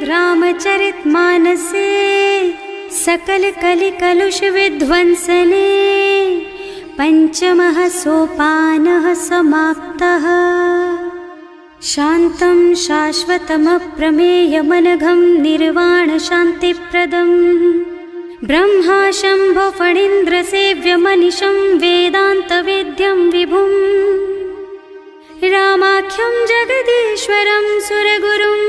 रामचरितमानसे सकल कलि कलुष विध्वंसने पंचमः सोपानः समाप्तः। शान्तं शाश्वतमप्रमेयमनघं निर्वाण शान्तिप्रदम् ब्रह्मा शम्भो फणीन्द्रसेव्यमनिशं वेदान्तवेद्यं विभुम् रामाख्यं जगदीश्वरं सुरगुरुं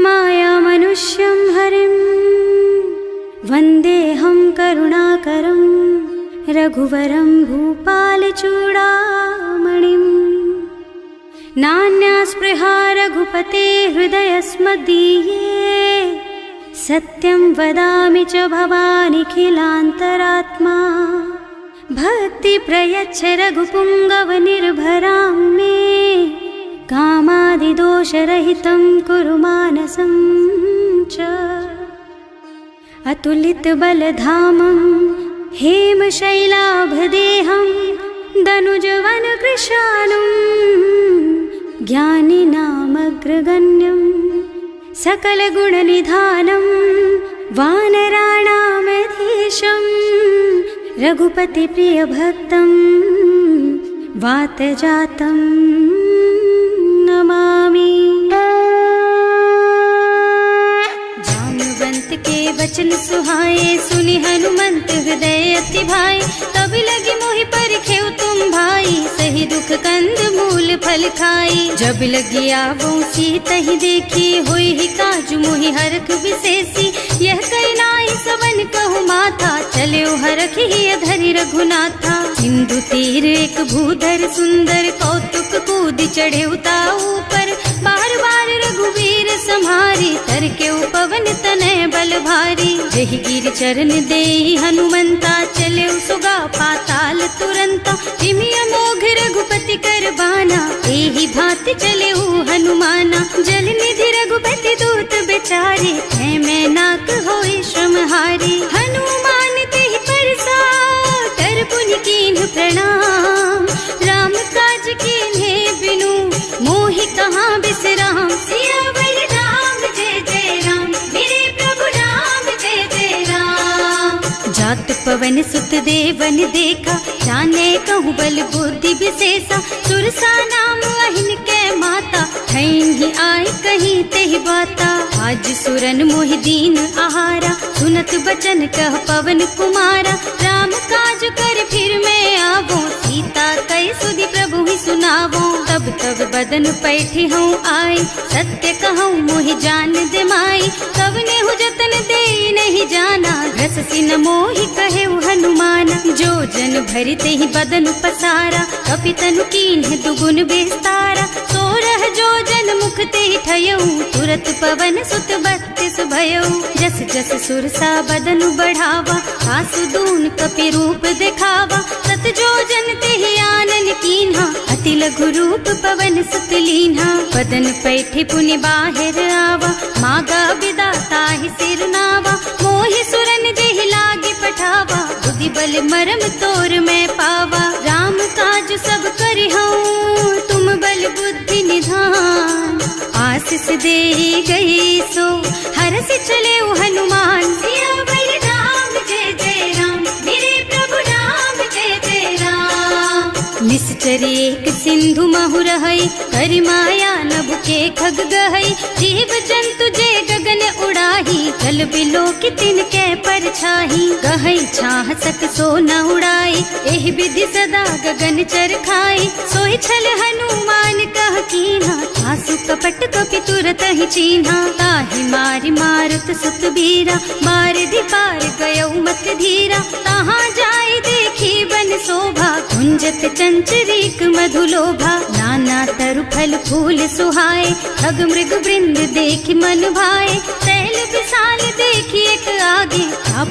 मायामनुष्यं हरिं वन्देऽहं करुणाकरं रघुवरं भूपालचूडामणिम्। नान्यास्पृहा रघुपते हृदयस्मदीये सत्यं वदामि च भवानिखिलान्तरात्मा। भक्ति प्रयच्छ रघुपुङ्गवनिर्भरां मे कामादिदोषरहितं कुरु मानसं च। अतुलितबलधामं हेमशैलाभदेहं दनुजवनकृशानुं ज्ञानिनामग्रगण्यं सकलगुणनिधानं वानराणामधीशं रघुपतिप्रियभक्तं वातजातं नमामि। जाम्बवंत के वचन सुहाए सुनि हनुमंत हृदय अति भाई। तब लगी मोहि परखेउ तुम भाई सही दुख कंद मूल फल खाई। जब लगी आवो सीतहि देखी होई ही काजु मोहि हरख विशेषी। यह कई नाई सबन कहु माथा चले हरख ही धरि रघुनाथा। सिंधु तीर एक भूधर सुंदर कौतुक कूद चढ़े उता ऊपर। बार बार रघुवीर सम्हारी तर के पवन तनय बल भारी। जहि गिर चरण देहि हनुमंता चले सुगा पाताल तुरंता। जिमि अमोघ रघुपति कर बाना एहि भांति चले हनुमाना। जल निधि रघुपति दूत बेचारे है मैं नाक होई श्रमहारी। हनुमान तेहि परसा कर पुनि कीन्ह प्रणाम। राम काज कीन्हे बिनु मोहि कहाँ बिसराम। सियावर राम जय जय राम मेरे प्रभु राम जय जय राम। जात पवन सुत देवन देखा जाने कहूँ बल बुद्धि विशेषा। सुरसा नाम अहिन के माता ठैन ही आए कहीं तेहि बाता। आज सुरन मोहि दीन आहारा सुनत बचन कह पवन कुमारा। राम काज कर फिर मैं आवो सीता कई सुधि प्रभु ही सुनावो। तब तब बदन पैठी हूँ आई सत्य कहूँ मोहि जान दे माई। तब ने हु जतन दे नहीं जाना घस सिन मोहि कहे हनुमाना। जो जन भरि तेहि बदन पसारा कपितनु कीन्ह दुगुन विस्तारा। सोरह जो जन मुख तेहि ठयऊ तुरत पवन सुत 32 भयऊ। जस जस सुरसा बदन बढ़ावा आसु दून कपि रूप दिखावा। सत जो जन तेहि आनन कीन्हा अति लघु रूप पवन सुत लीन्हा। बदन पैठि पुनि बाहिर आवा मागा बिदा ताहि सिर नावा। मोहि सुरन जेहि लागे पठावा बुद्धि बल मरम तोर मैं पावा। राम काज सब करिहूँ तुम बल बुद्धि निधान। आशीष दे गई सो हरस चले हनुमान। सियावर राम जय जय राम मेरे प्रभु राम जय जय राम। निश्चर एक सिंधु महु रहई करि माया नभ के खग गहई। जीव जंतु जे गगन उड़ाही जल बिलो की तिनके परछाही। गहई छाह सक सो न उड़ाई एहि विधि सदा गगन चर खाई। सोई छल हनुमान कह कीन्हा आसु कपट कपि तुरत ही चीन्हा। ताहि मारि मारुत सुत बीरा मार पार गयौ मत धीरा। तहाँ जाय देखी बन शोभा कुंजत चंचरीक मधुलोभा। नाना तरु फल फूल सुहाए खग मृग वृंद देखि मन भाए। तैल विशाल देखि एक आगे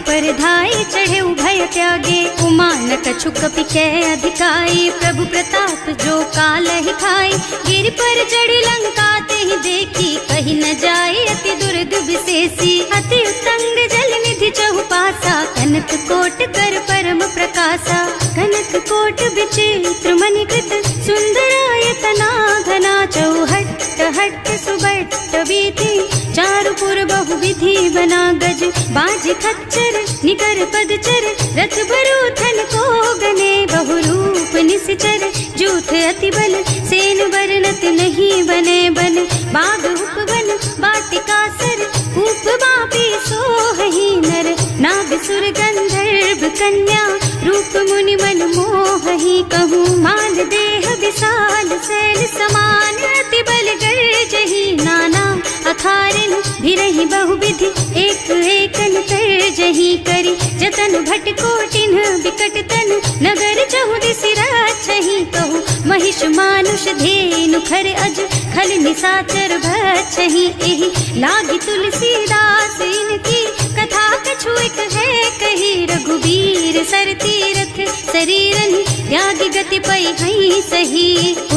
पर धाय चढ़े भय त्यागे। उमा न कछु कपि कै अधिकाई प्रभु प्रताप जो काल ही खाई। गिर पर चढ़ी लंका तेहि देखी कहीं न जाए अति दुर्ग विशेषी। अति उत्तंग जल निधि चहुपासा कनक कोट कर परम प्रकाशा। कनक कोट विचित्र मणिकृत सुंदरायतना घना। चौहट्ट हट्ट सुबट्ट बीति चारु दापुर बहु विधि बना गज बाज खच्चर निकर पदचर रथ बरूथन को गने बहु रूप निश्चर जूथ अति बल सेन वर्णत नहीं बने बन बाग उपवन बाटिका सर कूप बापी सोहहि नर नाग सुर गंधर्व कन्या रूप मुनि मन मोहहि कहूँ मान देह विशाल सैल समान अति बल गर्जहि नाना अखारिन भिरहि बहुविधि एक एकन तरजहि करि जतन भट कोटिन बिकट तन नगर चहुदिसि राछहि कहूँ महिष मानुष धेनु खर अज खल निसाचर भक्षहि एहि लागी तुलसीदास इनकी कथा कछु एक है कही रघुबीर सर तीरथ शरीरन त्यागी गति पै हई सही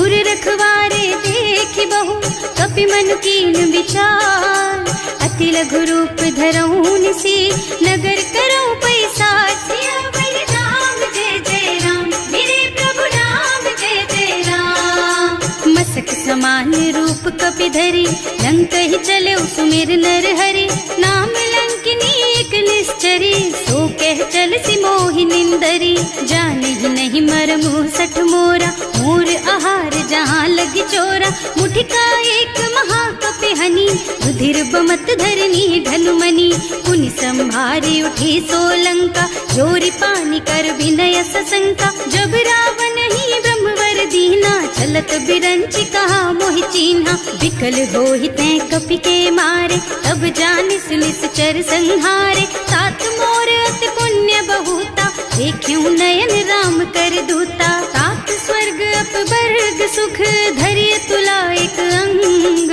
उर रखवारे देखि बहु कपि मन कीन विचार अति लघु रूप धरऊं निसी नगर करऊं पैसा सियावर राम जय जय राम मेरे प्रभु राम जय जय राम मसक समान रूप कपि धरि लंक ही चले सुमिर नर हरि नाम लंकिनी एक निश्चरी सो कह चल सी मोहि निंदरी जाने ही नहीं मरमु सठ मोरा मोर आहार जहाँ लगी चोरा मुठिका एक महाकपि हनी रुधिर बमत धरनी धनुमनी पुनि संभारी उठी सोलंका जोरी पानी कर विनय सशंका जब रावण ही ब्रह्मवर दीना चलत बिरंची कहा मोहि चीन्हा विकल होहि तै कपि के मारे तब जानिस निश्चर संहारे तात मोर अति पुण्य बहुता देखियो नयन राम कर दूता तात स्वर्ग अपवर्ग सुख धैर्य तुला एक अंग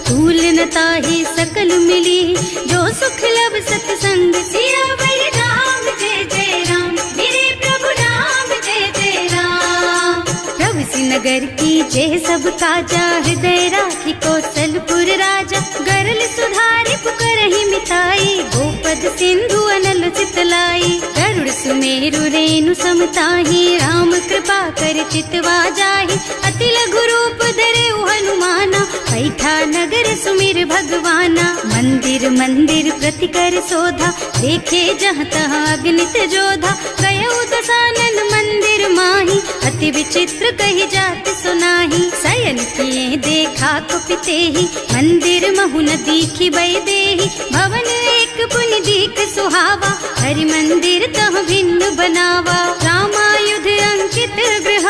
तूल न ताहि सकल मिली जो सुख लब सत्संग सियावर राम जय जय राम मेरे प्रभु राम जय जय राम प्रभु नगर की जय सब काजा हृदय राखी कौशलपुर राजा गरल सुधारी पुकरहि मिताई गोपद सिंधु अनल चितलाई गरुड़ सुमेरु रेणु समताही राम कृपा कर चितवा जाहि अति लघु रूप धरे हनुमाना बैठा नगर सुमिर भगवाना मंदिर मंदिर प्रति कर शोधा देखे जहाँ तहाँ अगणित जोधा गयो दशानन मंदिर माही अति विचित्र कही जात सुनाही शयन किए देखा कुपिते ही मंदिर महु न दीखी बई देही भवन एक पुनि दीख सुहावा हरि मंदिर तह भिन्न बनावा रामायुध अंकित गृह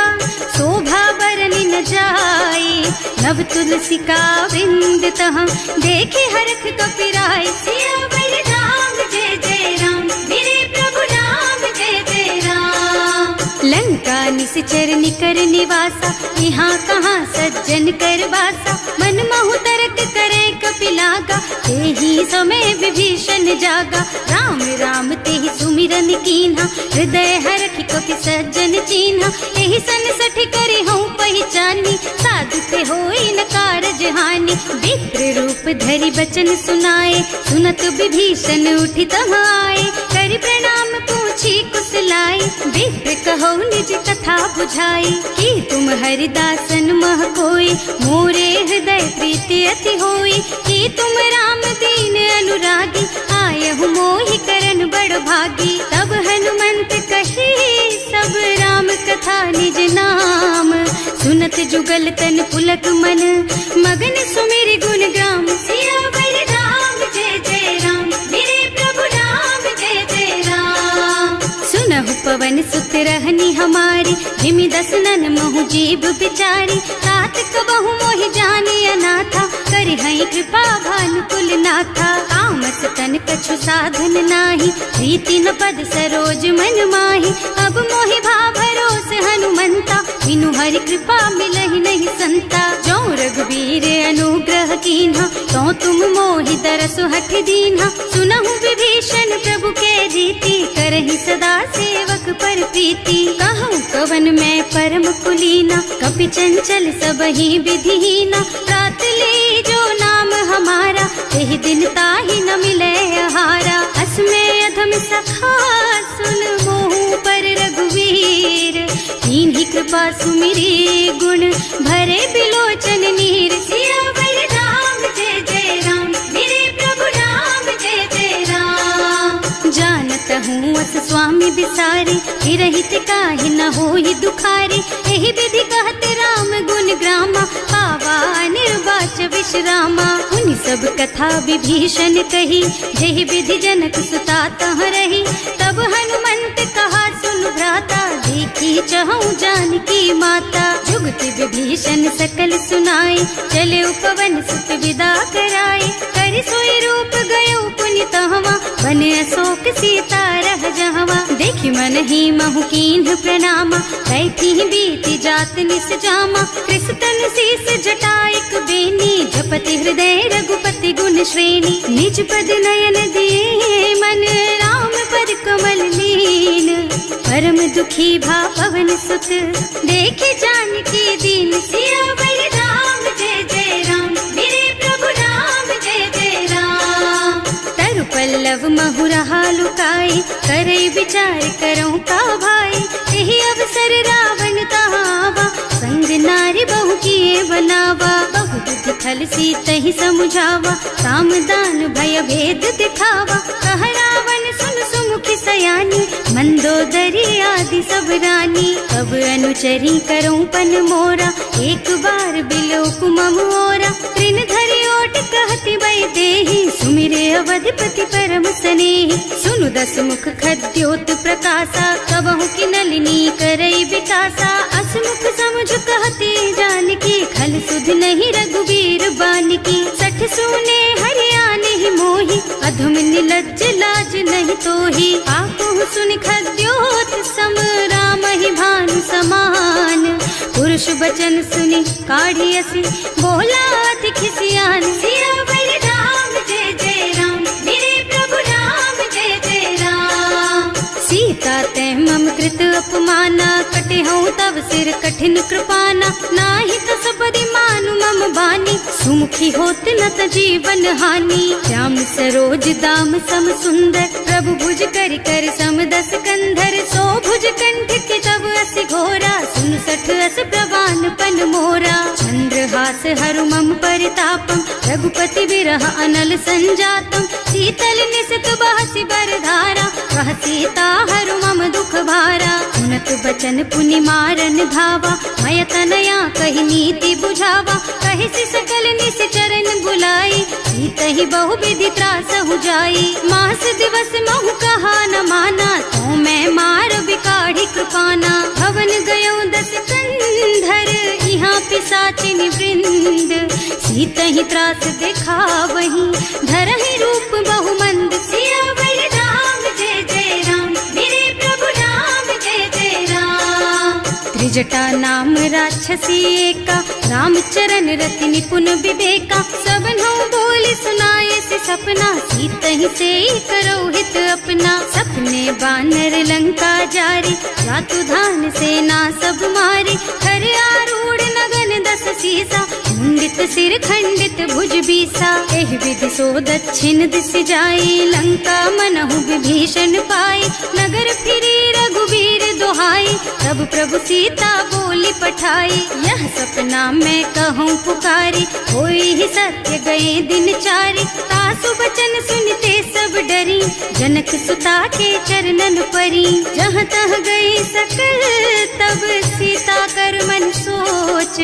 शोभा बरनि न जाई नव तुलसी का बिंद तह देखे हरख कपिराय सियावर राम जय जय राम मेरे प्रभु राम जय जय राम लंका निश्चर निकर निवासा यहाँ कहाँ सज्जन कर बासा मन महु तरक करे कपिलागा तेहि समय विभीषण जागा राम राम तेहि सुमिरन कीन्हा हृदय हरखि कपि सज्जन चीन्हा एहि सन सठ करि हूँ पहचानी साधु ते होई न कारज हानि विप्र रूप धरि बचन सुनाए सुनत विभीषण उठि तहाँ आए करि प्रणाम पूछी कुशलाई विप्र कहो निज कथा बुझाई कि तुम हरिदासन मह कोई मोरे हृदय प्रीति अति होई कि तुम राम दीन अनुरागी आयहु मोहि करन बड़ भागी तब हनुमंत कही सब राम कथा निज नाम सुनत जुगल तन पुलक मन मगन सुमिर गुण ग्राम सियावर राम जय जय राम मेरे प्रभु राम जय जय राम सुनहु पवन सुत रहनी हमारी हिमि दसनन महु जीव बिचारी तात कबहु मोहि जानी अनाथा करि हई कृपा भानुकुल नाथा तामस तन कछु साधन नाही प्रीति न पद सरोज मन माही अब मोहि भा भरोस हनुमंता बिनु हरि कृपा मिलहि नहीं संता जो रघुबीर अनुग्रह कीन्हा तो तुम मोहि दरसु हठ दीन्हा सुनहु विभीषण प्रभु के रीति करहि सदा सेवक पर प्रीति कहूँ कवन मैं परम कुलीना कपि चंचल सबहि विधिहीना रात ले जो नाम हमारा तेहि दिन ताहि न मिले आहारा असमय अधम सखा सुन मोहु पर रघुवीर कीन्ही कृपा सुमिरी गुण भरे बिलोचन नीर सियावर राम जय जय राम मेरे प्रभु करहूँ अस स्वामी बिसारी, हिरहित काहे न होई दुखारी। एहि विधि कहत राम गुण ग्रामा, पावा निर्वाच विश्रामा। उन सब कथा विभीषण कही, जेहि विधि जनक सुता तह रही। तब हनुमंत कहा सुन भ्राता, देखी चहु जानकी माता। जुगति विभीषण सकल सुनाई, चले उपवन सुत विदा कराई। कर सोई रूप गयो पुनि तहवा, बने अशोक सीता रह जहवा। देखि मन ही महु कीन्ह प्रणामा, कैथी बीती जात निस जामा। कृष्ण शीस जटायक बेनी, जपति हृदय रघुपति गुण श्रेणी। निज पद नयन दिए मन, राम पद कमल लीन। परम दुखी भा पवन सुत, देखे जानकी दीन। सियावर राम जय जय राम, मेरे प्रभु राम जय जय राम। तरु पल्लव महुरहा लुकाई, करे विचार करऊं का भाई। यही अवसर रावण तहावा, संग नारी बहु किए बनावा। बहु बुद्धि खल सीतहि समुझावा, काम दान भय भेद दिखावा। कह रावण सुन सुमुखी सयानी, मंदोदरी आदि सब रानी। अब अनुचरी करऊं पन मोरा, एक बार बिलोक मम ओरा। तृण धरि ओट कहति वै देहि, सुमिरे अवधिपति परम स्नेहि। सुनु दस मुख खद्योत प्रकाशा, कबहु की नलिनी करई विकासा। असमुख समुझ कहती जानकी, खल सुध नहीं रघुवीर बानकी। सठ सूने हरियाणा ही मोहि, अधम निलज्ज लाज नहीं तोहि। आपहु सुनि खद्योत सम, राम ही भानु समान। पुरुष बचन सुनि काढ़ी असी, बोला अति खिसियान। सियावर राम जय जय राम, मेरे प्रभु राम जय जय राम। सीता ते मम कृत अपमाना, कटे हूँ तब सिर कठिन कृपाना। नाही तो सबदि मानु मम बानी, सुमुखी होत न त जीवन हानि। श्याम सरोज दाम सम सुंदर, प्रभु भुज कर कर सम दस कंधर। सो भुज कंठ के तब अस घोरा, सुन सठ अस प्रवान पन मोरा। चंद्रहास हरु मम परितापम, रघुपति विरह अनल संजातम। शीतल निसत बहसि बरधारा, कह सीता हरु मम दुख भारा। सुनत बचन पुनि मारन धावा, मय तनया कहि नीति बुझावा। कहि सि सकल निश्चरण बुलाई, सीतहि बहु विधि त्रासहु जाई। मास दिवस महु कहा न माना, तो मैं मार बिकाढ़ी कृपाना। भवन गयो दस कंधर, यहाँ पिशाचिनी वृंद। सीतहि त्रास दिखावहि, धरहि रूप बहु मंद। सियावर राम जय जय राम, मेरे प्रभु राम जय जय राम। त्रिजटा नाम राक्षसी एका, रामचरण रति निपुण विवेका। सबनों बोली सुनाए से सपना, सीतहि से करो हित अपना। सपने बानर लंका जारी, जातु धान सेना सब मारी। हर आरूढ़ नगन दस सीसा, मुंडित सिर खंडित भुज बीसा। एहि विधि सो दक्षिण दिश जाई, लंका मनहु विभीषण पाई। नगर फिरी रघुवीर दुहाई, तब प्रभु सीता बोली पठाई। यह सपना मैं कहूँ पुकारी, होई ही सत्य गए दिन चारी। तासु बचन सुनते सब डरी, जनक सुता के चरणन परी। जहाँ तह गई सकल तब सीता कर मन सोच।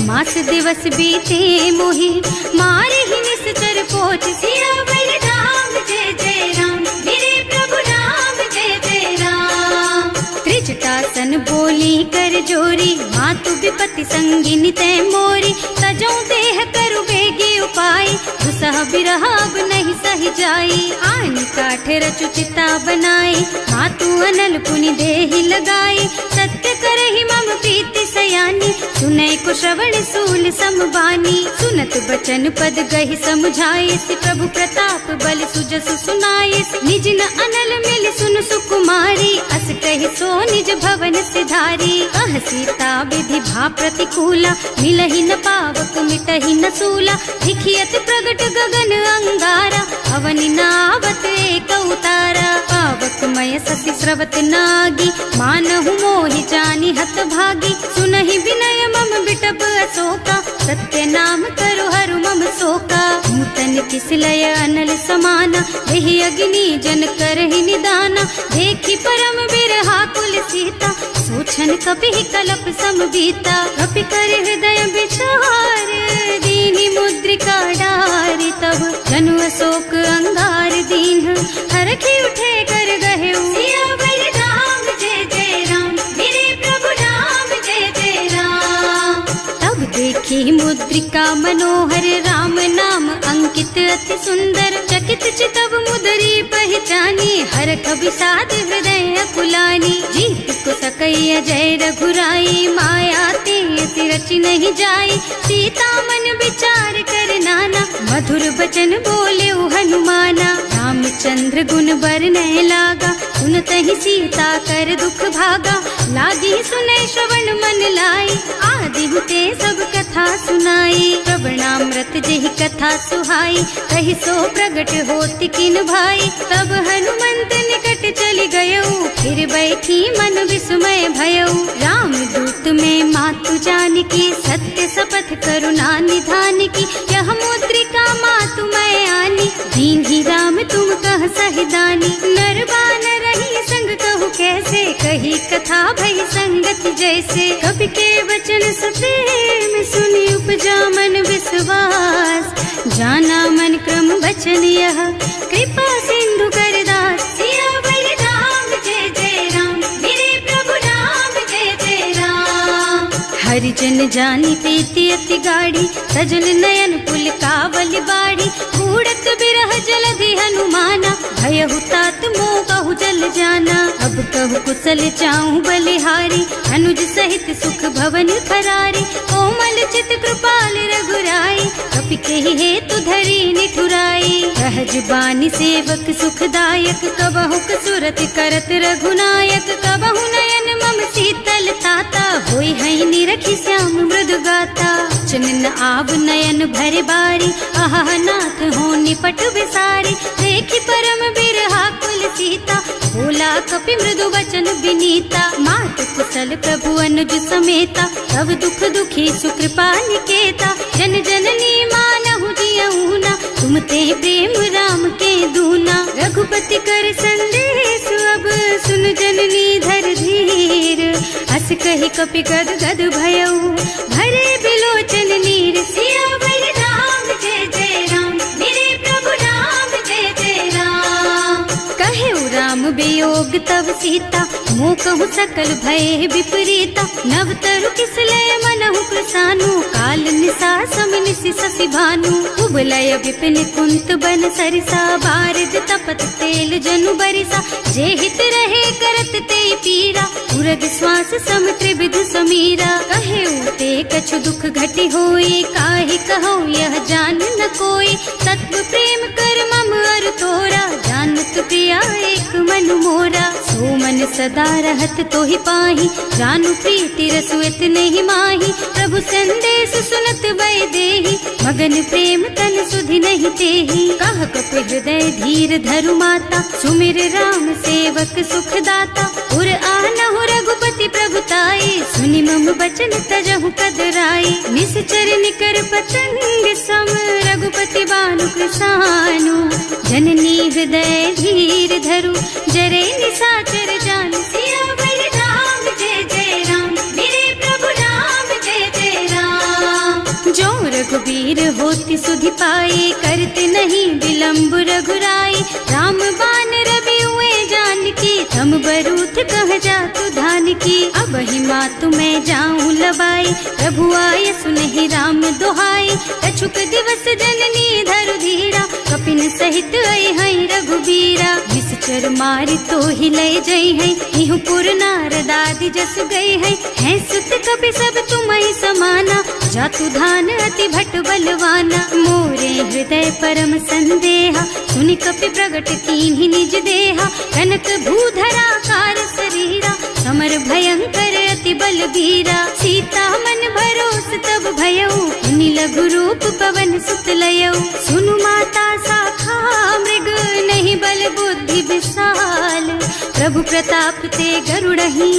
मास दिवस बीते मोहि, मारे ही निश्चर पोच। सियावर राम जय जय राम, मेरे प्रभु राम जय जय राम। त्रिजटासन बोली कर जोरी, मातु विपति संगिनी तै मोरी। तजो देह करु बेगी उपाय, दुसह बिरह अब नहीं सही जाई। आन काठ रचु चिता बनाई, मातु अनल पुनि देहि लगाई। सत्य करहि मम प्रीति सयानी, सुनै को श्रवण सूल समबानी। सुनत बचन पद गहि समुझाए, प्रभु प्रताप बल सुजस सुनाए। निज न अनल मिल सुन सुकुमारी, अस कहि सो निज भवन सिधारी। कह सीता विधि भा प्रतिकूला, मिलहि न पावक मिटहि न सूला। दिखियत प्रगट गगन अंगारा, अवनि नावत एक उतारा। पावक मय ससि स्रवत नागी, मानहु मोहि जानि हत भागी। सुनहि विनय मम बिटप अशोका, सत्य नाम करु हरु मम शोका। नूतन किस लय अनल समाना, वही अग्नि जन करहि निदाना, देखी परम बिरहा कुल सीता, सोचन कपि कलप सम बीता। कपि कर हृदय विचार, दीनी मुद्रिका डारी, तब जनु अशोक अंगार दीन, हरखी उठे कर गहे सियावर राम जय जय राम, मेरे प्रभु राम जय जय राम। तब देखी मुद्रिका मनोहर, राम नाम अंकित अति सुंदर, चकित चितव मुदरी पहचानी, हरख विषाद हृदय कुलानी। जीत को सकैया जय रघुराई, माया ते रच नहीं जाई, सीता मन विचार कर नाना, मधुर बचन बोले हनुमाना। रामचंद्र गुण बरनय लागा, सुनतहि सीता कर दुख भागा, लागी सुनै श्रवण मन लाई, आदि हुते सब कथा सुनाई। प्रवणामृत जेहि कथा सुहाई, कहि सो प्रगट होति किन भाई, तब हनुमंत निकट चली गयऊ, फिर बैठी मन विस्मय भयऊ। राम दूत में मातु जानकी, सत्य शपथ करुणा निधान की, यह मुद्रिका मातु मैं आनी, दीन्ही राम तुम कह सहिदानी। नर बानर रही संग कहु कैसे, कही कथा भई संगति जैसे, कवि के वचन सप्रेम सुनि उपजा मन विश्वास, जाना मन क्रम वचन यह, कृपा सिंधु कर दास। सियावर राम जय जय राम, मेरे प्रभु राम जय जय राम। हरिजन जानी प्रीति अति गाढ़ी, सजल नयन पुल कावल बाड़ी, बूढ़त बिरह जलधि हनुमाना, भयहु तात मोह कहु जल जाना। अब कहु कुशल चाहूं बलिहारी, अनुज सहित सुख भवन फरारी, कोमल चित कृपाल रघुराई, कपि केहि हेतु धरी निठुराई। सहज बानी सेवक सुखदायक, कबहु सुरत करत रघुनायक, कबहु नयन मम शीतल ताता, होई हई निरखी श्याम मृदु गाता। चनन आव नयन भरे बारी, आहा नाथ हो निपट विसारी, देखी परम बिरहा कुल सीता, बोला कपि मृदु वचन विनीता। मात कुशल प्रभु अनुज समेता, तब दुख दुखी सुकृपा निकेता, जन जननी मानहु जियऊना, तुम ते प्रेम राम के दूना। रघुपति कर संदेश अब सुन जननी धर धीर, हस कहि कपि गद गद भयऊ, भरे बिलोचन नीर। सियावर राम जय जय राम, मेरे प्रभु राम जय जय राम। कहे राम वियोग तब सीता, मोह कहु सकल भय विपरीता, नव तरु किसलय मनहु प्रसानु, काल निसा समिनिसि शशि भानु। उबलय विपिन कुंत बन सरिसा, बारिद तपत तेल जनु बरिसा, जे हित रहे करत ते पीरा, उरग श्वास सम त्रिविध समीरा। कहे ते कछु दुख घटि होई, काहि कहो यह जान न कोई, तत्व प्रेम कर मम अर तोरा, जानत प्रिया एक मन मोरा। सो मन सदा रहत तोहि पाहि, जानु प्रीति रसु इतने माही, प्रभु संदेश सुनत भय देहि, मगन प्रेम तन सुधि नहीं तेहि। कह कपि हृदय धीर धरु माता, सुमिर राम सेवक सुख दाता, उर आनहु रघुपति प्रभुताई, सुनि मम बचन तजहु कदराई। निश्चर निकर पतंग सम, रघुपति बानु कृसानु, जननी हृदय धीर धरु, जरे निशाचर जानु। सियावर राम जय जय राम, मेरे प्रभु राम जय जय राम। जो रघुबीर होति सुधि पाए, करते नहीं विलंब रघुराई, राम बान रवि हुए जानकी, थम बरूथ कह जातु धान की। अब ही मातु मैं जाऊं लबाई, प्रभु आय सुनहि राम दुहाई, कछुक दिवस जननी धरु धीरा, कपिन सहित आई हई रघुबीरा। निश्चर मारि तो ही लय जई है, इहु पुर नारद आदि जस गई है सुत कपि सब तुम्हि समाना, जातु धान अति भट बलवाना। मोरे हृदय परम संदेहा, सुनि कपि प्रगट कीन्हि निज देहा, कनक भूधरा कार शरीरा, समर भयंकर अति बलबीरा। सीता मन भरोस तब भयऊ, मुनि लघु रूप पवन सुत लयऊ। सुनु माता शाखा मृग, नहीं बल बुद्धि विशाल, प्रभु प्रताप ते गरुड़हि,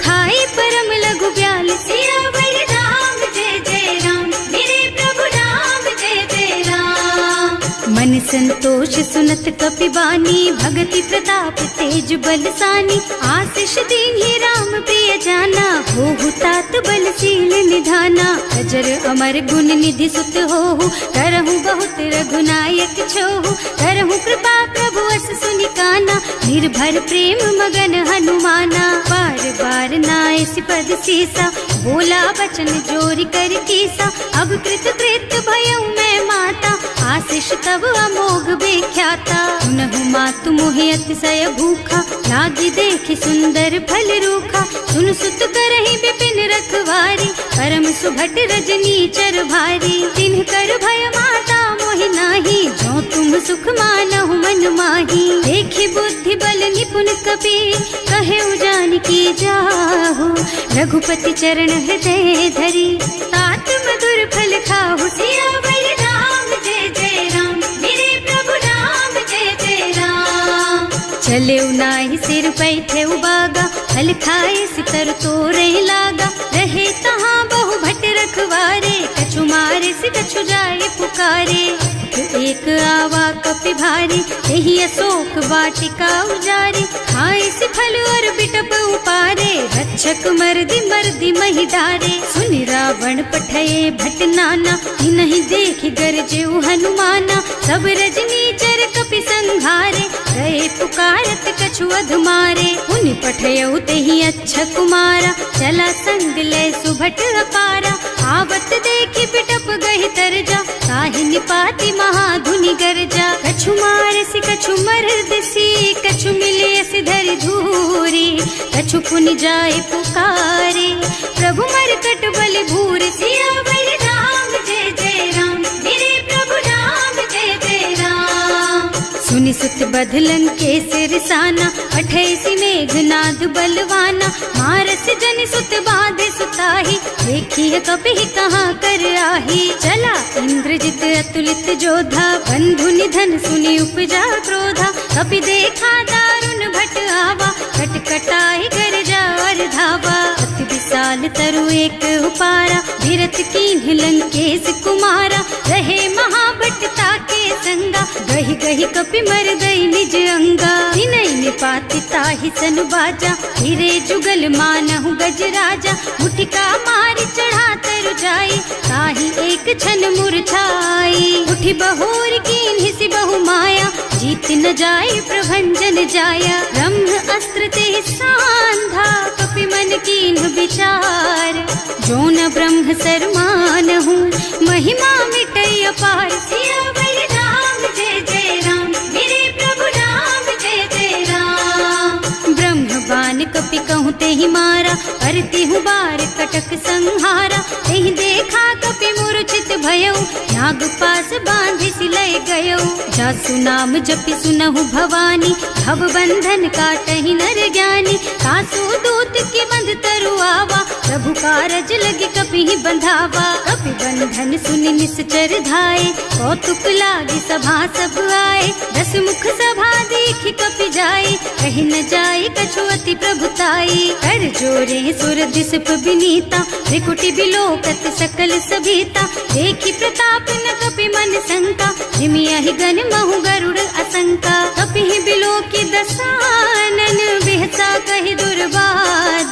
खाई परम लघु ब्याल। सियावर राम जय जय राम, मेरे प्रभु राम जय जय राम। मन संतोष सुनत कपिबानी, भगति प्रताप तेज बलसानी। आशीष दीन्हि राम प्रिय जाना, होहु तात बलशील निधाना। अजर अमर गुण निधि सुत होहु, करहु बहुत रघुनायक छोहु। करहु कृपा प्रभु अस सुनि काना, निर्भर प्रेम मगन हनुमाना। बार बार नाय सिपद सीसा, बोला बचन जोरि कर कीसा। अब कृत कृत भयउ मैं माता, आशीष तब अमोघ बेख्याता। सुनहु मातु मोहि अतिशय भूखा, लागी देखि सुंदर फल रूखा। सुन सुत करहि विपिन रखवारी, परम सुभट रजनी चर भारी। तिन्ह कर भय माता मोहि नाही, जो तुम सुख मानहु मन माही। देखि बुद्धि बल निपुण कपि, कहे जानकी जाहु। रघुपति चरण हृदय धरी, तात मधुर फल खाहु। सियावर राम जय जय राम, मेरे प्रभु राम जय जय राम। चले नाहि सिर पैठे बागा, फल खाए सितर तोरे लागा। रहे तहाँ बहु भट रखवारे, कछु मारे से कछु जाए पुकारे। एक आवा कपि भारी, यही अशोक वाटिका उजारी। खाए से फल और बिटप उपारे, रक्षक मर्दी मर्दी मही डारे। सुनि रावण पठये भट नाना, नहीं देखि गरजे हनुमाना। सब रजनी चर कपि संघारे, गए पुकारत कछु अधमारे। उनि पठयउ तेहि अच्छा कुमारा, चला संग लय सुभट अपारा। आवत देखि बिटप गहि तरजा, ताहि निपाति महाधुनि गरजा। कछु मारसि कछु मरदसी, कछु मिले सिधरि धूरी। कछु पुनि जाय पुकारे, प्रभु मरकट बल भूरि। सियावर राम जय जय राम, मेरे प्रभु राम जय जय राम। सुनि सुत बधलन के सिरसाना, पठैसि मेघनाद बलवाना। मारस जन सुत बाधे सुताही, देखी है कपि कहाँ कर आही। चला इंद्रजित अतुलित जोधा, बंधु निधन सुनि उपजा क्रोधा। कपि देखा दारुण भट आवा, कटकटाई गरजा और धावा। अति विशाल तरु एक उपारा, धीरथ कीन्ह लंकेश कुमारा। रहे महाभट ताके संगा, गहि गहि कपि मर गई निज अंगा। तिनहि निपाति ताहि सन बाजा, हिरे जुगल मानहु गजराजा। मुठिका मारि चढ़ा तरु जाई, ताहि एक छन मुरझाई। उठि बहोर कीन्हि सि बहु माया, जीत न जाय प्रभंजन जाया। ब्रह्म अस्त्र ते सांधा, कपि मन कीन्ह विचार। जो न ब्रह्म सर मानहु, महिमा मिटै अपार। सियावर राम जय जय राम, मेरे प्रभु राम जय जय राम। ब्रह्म बान कपि कहूँ तेहि मारा, परतिहु बार कटक संहारा। तेहि देखा कपि मूर्छित भयउ, नाग पास बांधि सिलय गयउ। जासु नाम जपि सुनहु भवानी, भव बंधन काटहि नर ज्ञानी। सासु दूत के बंध तरु आवा, प्रभु कारज लगे कपि बंधावा। कपि बंधन सुनि निश्चर धाये, कौतुक लागी सभा सब आए। दस मुख सभा देखि कपि जाए, कहि न जाए कछु अति प्रभुताई। कर जोरे सुर दिसप बिनीता, त्रिकुटी बिलोकत सकल सभीता। देखि प्रताप न कपि मन शंका, जिमियहि गन महु गरुड़ असंका। कपि बिलोकी दसानन, बिहसा कहि दुर्बाद।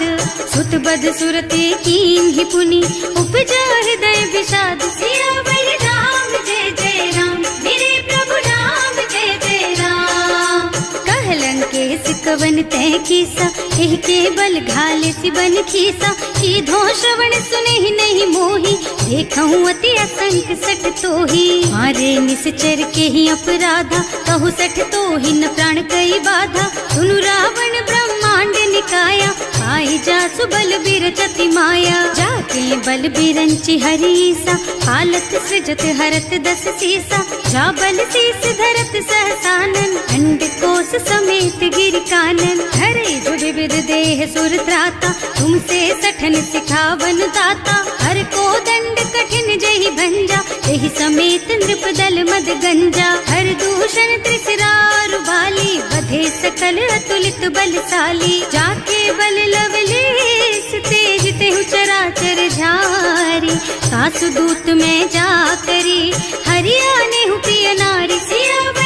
सुत बध सुरते कीन्हि पुनि, उपजा हृदय विषाद। सियावर राम जय जय राम, मेरे प्रभु राम जय जय राम। कहलन के सिकवन तय कीसा, एहि के बल घाले सिबन खीसा। सीधो श्रवण सुनहि नहीं मोही, देखहु अति असंख सठ तोही। मारे निश्चर के ही अपराधा, कहु सठ तोही न प्राण कई बाधा। सुनु रावण ब्रह्मांड निकाया, आई जासु बल बिरचति माया। जाके बल बिरंचि हरीसा, हालत सृजत हरत दस सीसा। जा बल शीस धरत सहसानन, अंड कोस समेत गिर कानन। हरे जुड़ विद देह सुर त्राता, तुमसे सठन सिखावन दाता। हर को दंड कठिन जहि भंजा, एहि समेत नृप दल मद गंजा। हर दूषण त्रिसरारु बाली, बधे सकल अतुलित बलशाली। जाके बल लवलेस तेज तेहु चराचर झारी। सासु दूत में जा करी, हरियाणे हु प्रिय नारी। सियावर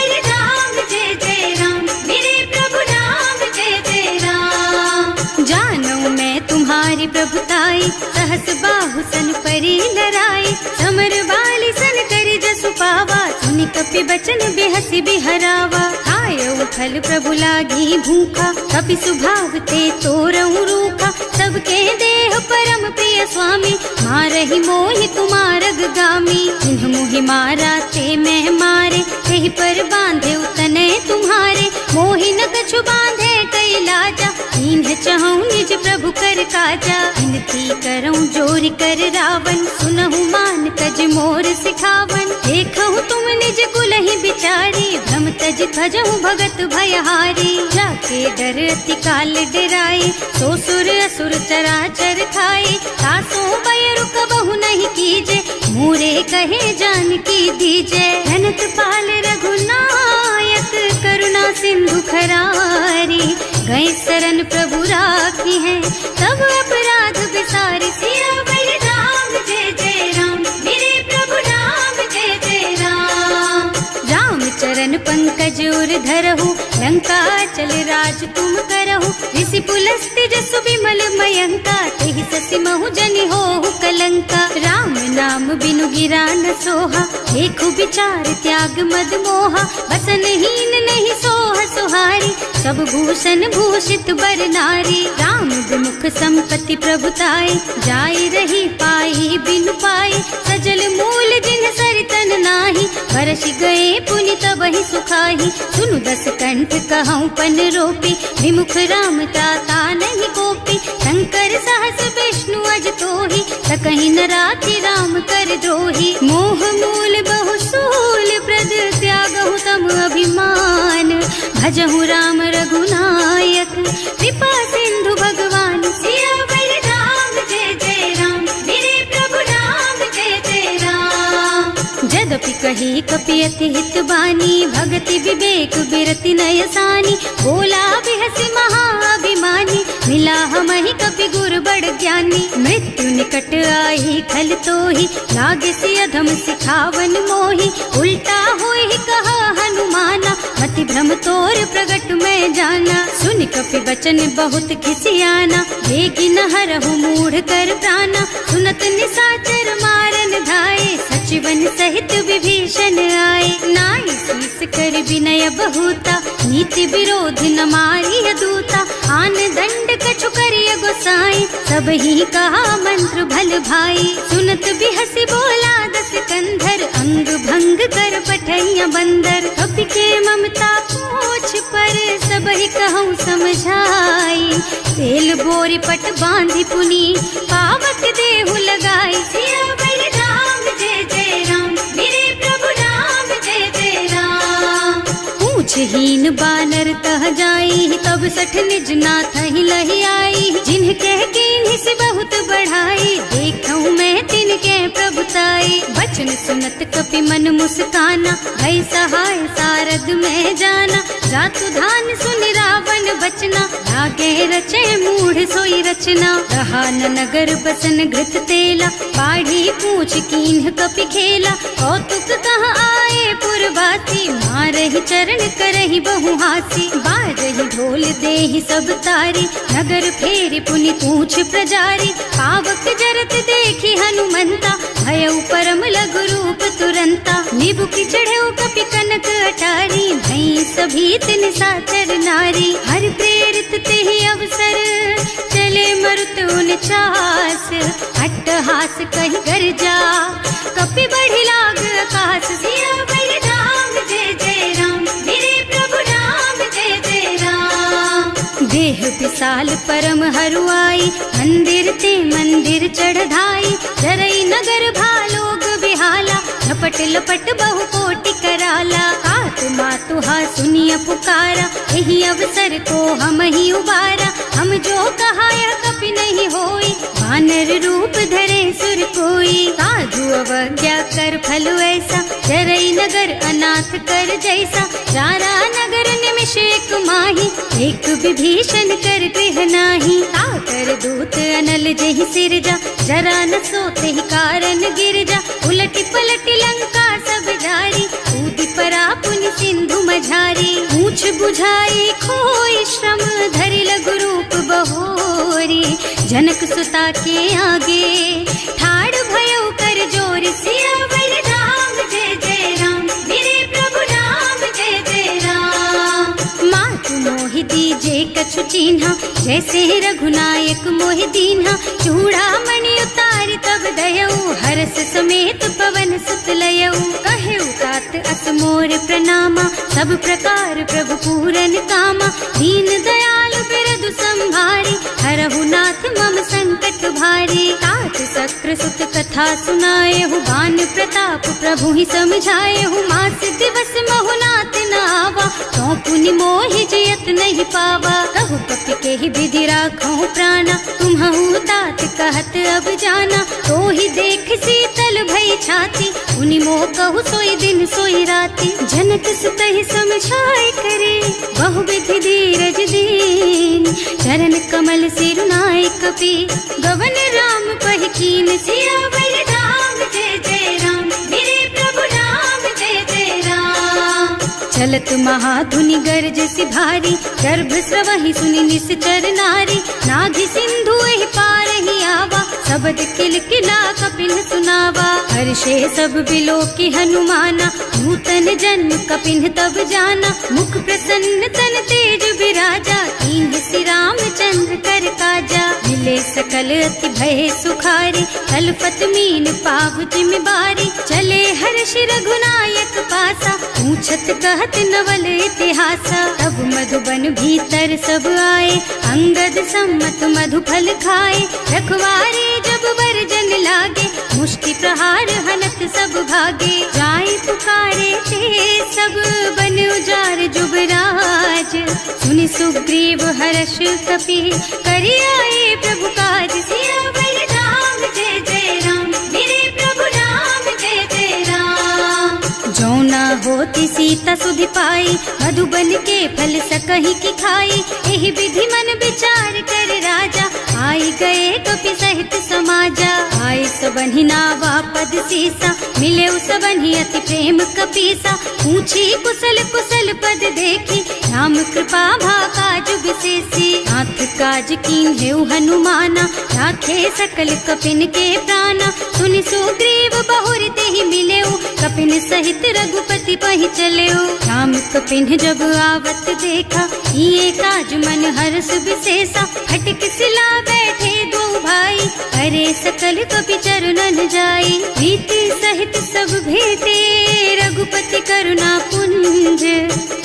सहस बाहु सन परी लराए, समर बाली सन करि जसु पावा, सुनि कपि बचन बेहसी बिहरावा। खायउ फल प्रभु लागी भूखा, कपि सुभाव ते तोरहु रूखा, सबके देह परम प्रिय स्वामी, मारहि मोहि तुमारग गामी। जिन्ह मोहि मारा ते मैं मारे, तेहि पर बांधे उतने तुम्हारे, मोहि न कछु बांधे कई लाजा, इन्ह चहु निज प्रभु कर काजा। विनती करऊं जोरि कर रावण, सुनहु मान तज मोर सिखावन, देखहु तुम निज कुलहि बिचारी, भ्रम तज भजहु भगत भयहारी। जाके डर अति काल डराए, सो सुर असुर चराचर खाए, तासो बयरु कबहु नहीं कीजे, मोरे कहे जानकी दीजे। धनत पाल रघुनायक, करुणा सिंधु खरारी, गए शरण प्रभु राखी है, तब अपराध बिसारी। सियावर राम जय जय राम, मेरे प्रभु राम जय जय राम। राम चरण पंकज उर धरहु, लंका चल राज तुम करहु, ऋषि पुलस्त्य जसु विमल मयंका, तेहि ससि महु जनि होहु कलंका। राम नाम बिनु गिरा न सोहा, देखु विचार त्याग मद मोहा, बसनहीन नहीं सोह सुहारी, सब भूषण भूषित बर नारी। राम विमुख संपत्ति प्रभुताई, जाई रही पाई बिनु पाई, सजल मूल जिन सरितन नाही, बरसि गए पुनि तबहि सुखाही। सुनु दस कंठ कहऊँ पन रोपी, विमुख राम ताता नहीं कोपी, शंकर सहस विष्णु अज तोहि, सकहि न राखि राम कर द्रोही। मोह मूल बहु सूल प्रद, त्यागहु तम अभिमान, भजहु राम रघुनायक, कृपा सिंधु भगवान। सियावर राम जय जय राम, मेरे प्रभु राम जय जय राम। जदपि कही कपि अति हित बानी, भगति विवेक बिरति नय सानी, बोला बिहसि महाअभिमानी, मिला हमहि कपि गुर बड़ ज्ञानी। मृत्यु निकट आई खल तोहि, लागे सि अधम सिखावन मोहि, उल्टा होहि कहा हनुमाना, मति भ्रम तोर प्रगट में जाना। सुनि कपि बचन बहुत खिसियाना, देगी न हरहु मूढ़ कर प्राणा, सुनत निशाचर मारन धाये, सचिवन सहित विभीषण आए। नाई शीस कर विनय बहुता, नीति विरोध न मारिय दूता, आन दंड कछु करिय गोसाई, सब ही कहा मंत्र भल भाई। सुनत बिहसि बोला दस कंधर, अंग भंग कर पठैया बंदर, कपि के ममता पूछ पर, सब ही कहूँ समझाई। तेल बोरी पट बांधि पुनी, पावक देहु लगाई। सियावर राम जय जय राम, मेरे प्रभु राम जय जय राम। पूछहीन बानर तह जाई, तब सठ निज नाथ ही लही आई, जिन्ह कह कीन्हि से बहुत बढ़ाई, देखऊँ मैं तिनके प्रभुताई। बचन सुनत कपि मन मुस्काना, भई सहाय सारद में जाना, जातु धान सुनि रावण बचना, लागे रचे मूढ़ सोई रचना। रहा न नगर बसन घृत तेला, बाढ़ी पूछ कीन्ह कपि खेला, कौतुक कहाँ आए पुरवासी, मारहि चरण करहि बहु हासी। बारहि ढोल देहि सब तारी, नगर फेरि पुनि पूछ प्रजारी, पावक जरत देखि हनुमंता, भयउ परम लघु रूप तुरंता। निबुकि चढ़ऊ कपि कनक अटारी, भई सभीत निशाचर नारी। हर प्रेरित तेहि अवसर, चले मरुत उनचास, अट्टहास कहि गर्जा, कपि बढ़ि लाग आकाश। सियावर राम जय जय राम, मेरे प्रभु राम जय जय राम। देह विशाल परम हरुआई, मंदिर ते मंदिर चढ़ाई, जरई नगर भालोग बिहाला, लपट लपट बहु कोटि कराला। आत्मा तुहा सुनिय पुकारा, यही अवसर को हम ही उबारा, हम जो कहा यह कपि नहीं होई, वानर रूप धरे सुर कोई। साधु अवज्ञा कर फल ऐसा, जरई नगर अनाथ कर जैसा, सारा नगर निमिष एक माही, एक विभीषण कर गृह नाही। ताकर दूत अनल जहि सिरजा, जरा न सोते ही कारण गिरजा, उलटि पलटि लंका सब जारी, कूदि परा पुनि सिंधु मझारी। पूछ बुझाई खोई श्रम, धरि लघु रूप बहोरी, जनक सुता के आगे ठाड़ भयो कर जोर सियावर राम जय जय राम मेरे प्रभु राम जय जय राम। मात मोहि दीजे कछु चिन्हा जैसे रघुनायक मोहि दीन्हा चूड़ा मणि उतारि तब दयऊ हरस समेत पवन सुत लयऊ कहेऊ तात अस मोर प्रणामा सब प्रकार प्रभु पूरन कामा दीन दयाल बिरदु संभारी हरहु नाथ मम संकट भारी। तात सक्र सुत कथा सुनाए हु बान प्रताप प्रभु ही समझाए हु मास दिवस महु नाथ न आवा तो पुनि मोहि जियत नहीं पावा कहु कपि के ही विधि राखो प्राणा तुम्हु तात कहत अब जाना तो ही देख शीतल भई छाती उनि मोह कहु सोई दिन सोई राती। जनक सुतहि समझाए करे बहु विधि धीरज दीन चरण कमल सिरुनाए कपि गवन राम पहि कीन सियावर राम जय जय राम मेरे प्रभु राम जय जय राम। चलत महाधुनि गरज सि भारी गर्भ स्रवहि सुनि निश्चर नारी नाभि सिंधु एहि पार ही आवा शब्द किलकिला कपिन सुनावा हर्षे सब बिलो की हनुमाना नूतन जन्म कपिन तब जाना मुख प्रसन्न तन तेज विराजा कीन श्री रामचंद्र कर काजा मिले सकल अति भय सुखारी कलपत मीन पाव जिम्मेवारी चले हर्ष रघुनायक पासा पूछत कहत नवल इतिहासा तब मधुबन भीतर सब आए अंगद सम्मत मधु फल खाए रखवारे जब वर्जन लागे मुष्टि प्रहार हनत सब भागे जाय पुकारे ते सब बन उजार जुबराज सुनि सुग्रीव हर्ष कपि करि आए प्रभु काज सियावर राम जय जय राम मेरे प्रभु राम जय जय राम। जौना होती सीता सुधि पाई मधुबन के फल सकहि की खाई एहि विधि मन विचार कर राजा आई गए कपि सहित समाजा आए सबन्हि नावा पद सीसा मिले सबन्हि अति प्रेम कपीसा पूछी कुशल कुशल पद देखी राम कृपा भाकाज विशेषी नाथ काज कीन हेउ हनुमाना राखे सकल कपिन के प्राणा सुनि सुग्रीव बहुर तेहि मिलेउ कपिन सहित रघुपति पहि चलेउ राम कपिन जब आवत देखा ये काज मन हर्ष विशेषा हटक सिला बैठे दो भाई अरे सकल कपि चरणन जाई प्रीति सहित सब भेटे रघुपति करुणा पुंज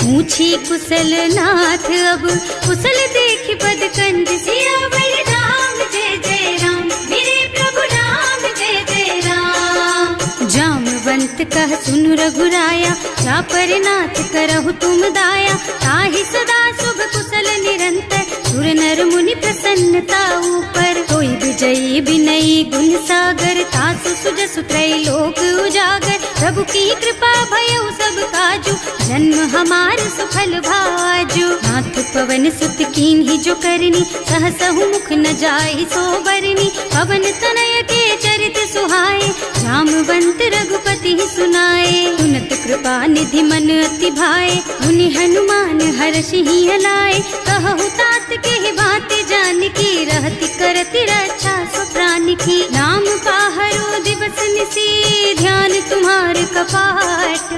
पूछी कुशल नाथ अब कुशल देखि पद कंज सियावर राम जय जय राम मेरे प्रभु राम जय जय राम। जामवंत कह सुनु रघुराया जा पर नाथ करहु तुम दाया ताहि सदा शुभ कुशल निरंतर सुर नर मुनि प्रसन्नता ऊपर कोई विजयी विनयी गुण सागर तासु सुजसु त्रैलोक उजागर प्रभु की कृपा भयउ सब काजू जन्म हमार सुफल भाजू नाथ पवन सुत कीन ही जो करनी सहसहु मुख न जाय सो बरनी पवन तनय के चरित सुहाए जामवंत रघुपति सुनाए उन्नत कृपा निधि मन अति भाए मुनि हनुमान हर्षि ही हलाए कहु तात के ही बात जान की रहती करती रक्षा सो प्राण की नाम पाहरो दिवस निसी ध्यान तुम्हार कपाट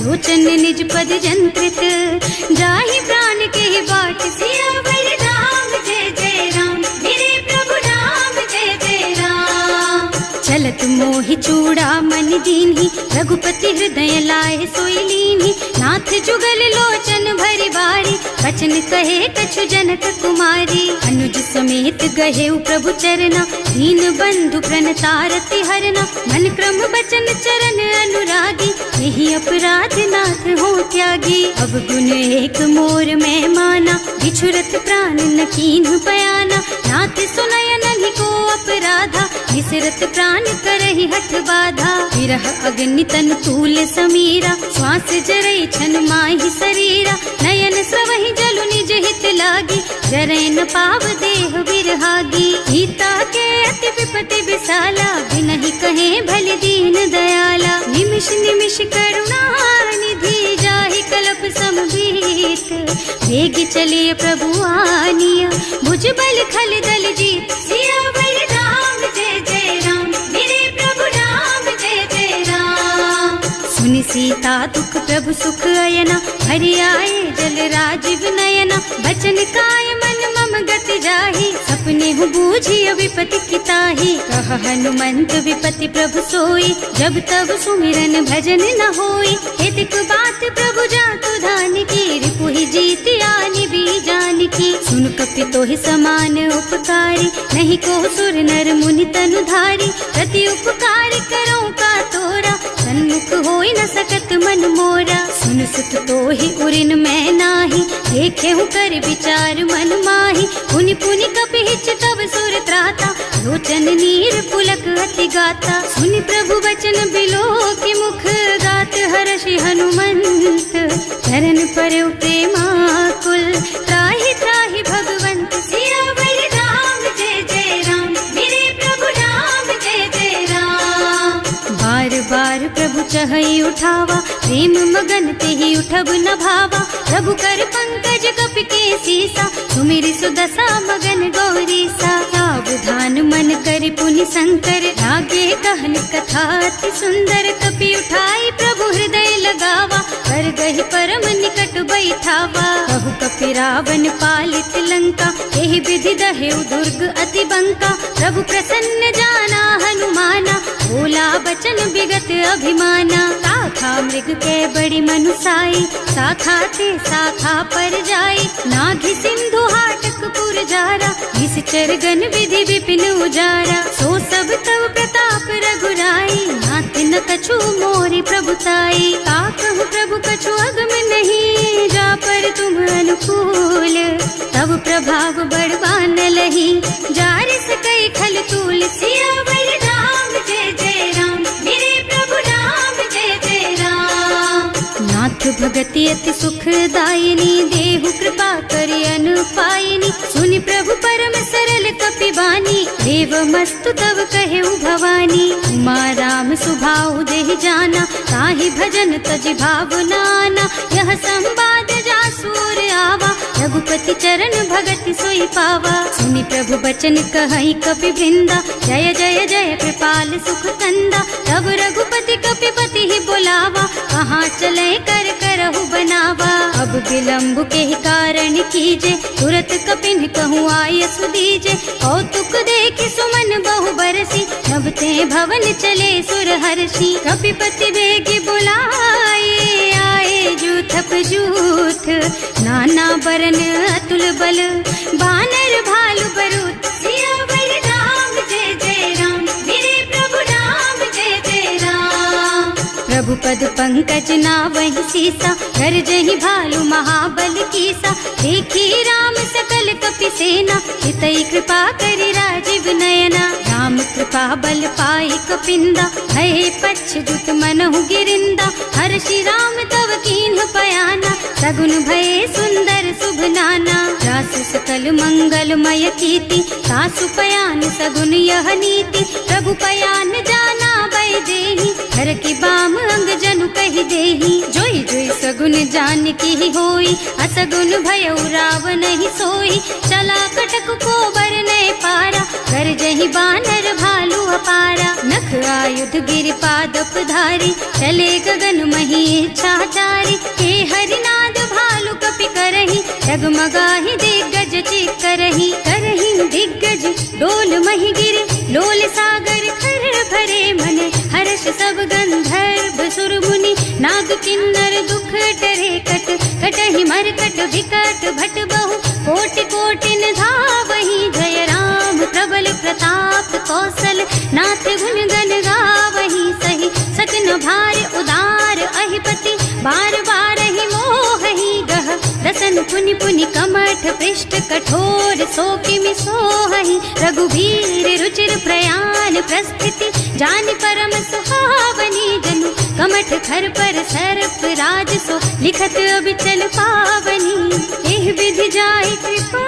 लोचन निज पद जंत्रित जाहि प्राण के ही बाट सियावर राम जय जय राम मेरे प्रभु राम जय जय राम। चलत मोहि चूड़ा मन दीन्ही रघुपति हृदय लाए सोई लीन्ही नाथ जुगल लोचन भरि बारी बचन कहे कछु जनक कुमारी अनुज समेत गहे प्रभु चरना दीन बंधु प्रणतारति हरना मन क्रम बचन चरण अनुरागी यही अपराध नाथ हो त्यागी अब गुण एक मोर में माना बिछुरत प्राण न कीन्ह बयाना नाथ सुनय नहीं को अपराधा विसरत प्राण करहि हठ बाधा विरह अग्नि तन तूल समीरा श्वास जरई छन माहि शरीरा नयन स्रवहि जलु निज हित लागी जरै न पाव देह विरहागी सीता के अति विपति विशाला बिनहि कहे भल दीन दयाला निमिष निमिष करुणा निधि जाहि कलप समभीत वेग चलिए प्रभु आनिया भुज बल खल दल जीत सीता दुख प्रभु सुख अयना, हरि आए जल राजीव नयना। बचन काय मन मम गति जाहि, सपने हूँ बूझी विपति किताही। कह हनुमंत विपति प्रभु सोई, जब तब सुमिरन भजन न होई। हितक बात प्रभु जातु धान की, रिपुहि जीति आनि बीजान की। सुन कपि तोहि समान उपकारी, नहीं को सुर नर मुनि तनु धारी। प्रति उपकार करो का तोरा, सन्मुख होई न सकत मन मोरा। सुन सुत तोहि उरिन मैं नाही, देखे हूँ कर विचार मन माही। पुनि पुनि कपि हिच तब सुर त्राता, लोचन नीर पुलक अति गाता। सुनि प्रभु बचन बिलो की मुख, गात हर्षि हनुमंत। चरण पर प्रेमाकुल, त्राहि त्राहि भगवंत। सियावर राम जय जय राम, मेरे प्रभु राम जय जय राम। बार बार प्रभु चहई उठावा, प्रेम मगन तेहि उठब न भावा। प्रभु कर पंकज कपि के सीसा, सुमिरि सुदशा मगन गौरीसा। सावधान मन करि पुनि शंकर, लागे कहन कथा अति सुंदर। कपि उठाई प्रभु हृदय लगावा, कर गहि परम निकट बैठावा। कहु कपि रावण पालित लंका, एहि विधि दहेउ दुर्ग अति बंका। प्रभु प्रसन्न जाना हनुमाना, बोला बचन विगत अभिमाना। शाखा मृग के बड़ी मनुसाई, शाखा ते शाखा पर जाई। नाघि सिंधु हाटक पुर जारा, निश्चर गण विधि विपिन उजारा। सो सब तव प्रताप रघुराई, नाथ न कछु मोरि प्रभुताई। ताकहु प्रभु कछु अगम नहीं, जा पर तुम अनुकूल। तब प्रभाव बड़बान लही, जार सकई खल तूल। सियावर राम जय जय राम, मेरे प्रभु राम जय जय राम। नाथ भगति अति सुखदायिनी, देहु कृपा करि अनुपायिनी। सुनि प्रभु परम सरल कपि बानी, देवमस्तु तव कहेउ भवानी। उमा राम सुभाउ देहि जाना, ताहि भजन तजि भावनाना। यह संवाद जासुर आवा, रघुपति चरण भगति सोई पावा। सुनि प्रभु बचन कहई कपि वृंदा, जय जय जय कृपाल सुख कंदा। तब रघुपति कपिपति ही बोलावा, कहाँ चले कर करहु बनावा। अब विलंब के ही कारण कीजे, तुरत कपिन कहूँ आय सुदीजे। कौतुक देखि सुमन बहु बरसी, नभ ते भवन चले सुर हर्षि। कपिपति बेगी बुलाए, आए जूथप जूथ। नाना बरन अतुल बल, बानर भालु बरूथ। सियावर राम जय जय राम, मेरे प्रभु राम जय जय राम। प्रभु पद पंकज नावहि सीसा, कर जहि भालु महाबल कीसा। देखी राम सकल कपि सेना, हितई कृपा करि राजीव नयना। राम कृपा बल पाई कपिंदा, भय पच्छ्रुत मनहु गिरिंदा। हर्षि राम तव कीन्ह पयाना, सगुन भये सुंदर शुभ नाना। जासु सकल मंगलमय कीर्ति, सासु पयान सगुन यह नीति। प्रभु पयान जाना वैदेही, हर की बाम अंग जनु कहि देही। जोई जोई सगुन जान की होई, असगुन भयउ रावण ही सोई। चला कटक को बरने पारा, कर जहि बानर भालु अपारा। नख आयुध गिर पादप धारी, चले गगन मही इच्छाचारी। हे हरिनाद भालु कपि करही, डगमगाहि दिग्गज चित करही। करही दिग्गज डोल मही गिर, लोल सागर खर भरे मन। हर्ष सब गंधर्व सुर मुनि, नाग किन्नर दुख डरे कट। कटहि मरकट विकट भट बहु, कोटि कोटिन धावहि। जय राम प्रबल प्रताप कौशल, नाथ गुण गण गावहि। सही सकन भार उदार अहिपति, बार बार ही मोहि गह। रसन पुनि पुनि कमठ पृष्ठ, कठोर सोकिमि सोहहि। रघुवीर रुचिर प्रयाण प्रस्थिति, जानि परम सुहावनी। जनु कमठ खर पर सर्प राज सो, लिखत अबिचल पावनी। एह विधि जाहि कृपा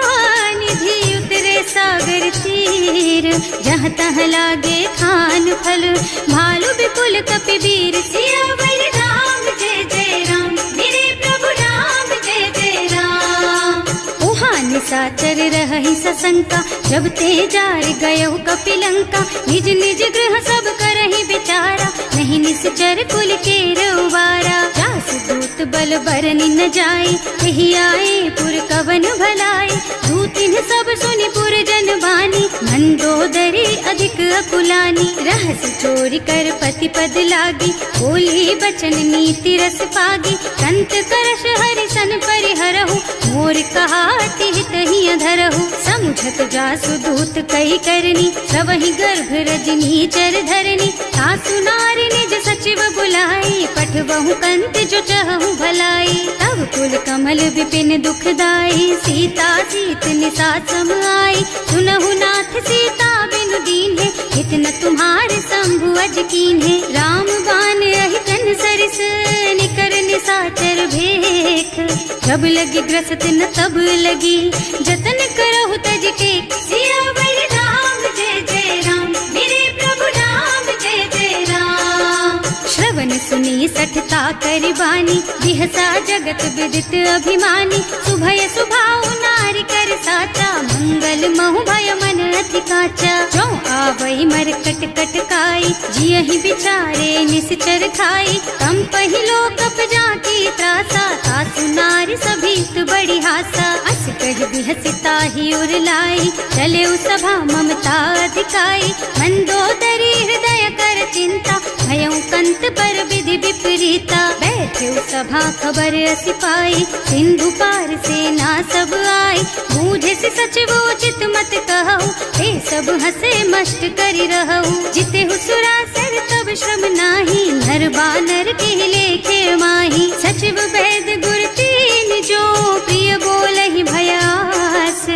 निधि, उतरे सागर तीर। जहाँ तहाँ लागे खान फल, भालु विपुल कपि वीर। सियावर राम जय जय राम, मेरे प्रभु राम जय जय राम। उहाँ निशाचर रहहि सशंका, जब ते जार गयो कपिलंका। निज निज गृह सब करहि विचारा, नहीं निश्चर कुल के रउबारा। जासु दूत बल बरनि न जाए, यही आए पुर कवन भलाए। दूतिन सब सुनि पुर जन बानी, मंदोदरी अधिक अकुलानी। रहस्य चोरी कर पति पद लागी, बोली बचन नीति रस पागी। कंत करश हरि सन परिहरहु, मोर कहाति हित ही अधरहु। समुझत जासु दूत कही करनी, सबहि गर्भ रजनी चर धरनी। सासु नारी निज सचिव बुलाई, पठबहु कंत जो चहु भलाई। तब कुल कमल विपिन दुखदाई, सीता सीत निसा सम आई। सुनहु नाथ सीता बिनु दीन है, इतना तुम्हारे शंभु अज कीन है। राम बान अहितन सरिस, निकर निसाचर भेख। जब लगी ग्रसत न तब लगी, जतन करहु तज टेक। सियावर राम जय जय राम, मेरे प्रभु राम जय जय राम। श्रवण सुनी सठता करि बानी, बिहसा जगत विदित अभिमानी। सुभय सुभाउ नारी कर साचा, मंगल महु भय मन अति काचा। जो आवई मर कट कट काई, जियहि बिचारे निश्चर खाई। तम पहिलो कप जाकी त्रासा, सासु नारी सभीत बड़ी हासा। अस कह बिहसिता ही उर लाई, चले सभा ममता अधिकाई। मंदोदरी हृदय कर चिंता, भयउ कंत पर विधि विपरीता। बैठे सभा खबर असी पाई, सिंधु पार सेना सब आई। बूझे से सचिव उचित मत कहु, हे सब हसे मस्त करि रहु। जिते हुसुरासर तब श्रम नाही, नर बानर के लेखे माही। सचिव वैद गुर तीन जो, प्रिय बोलहि भयास।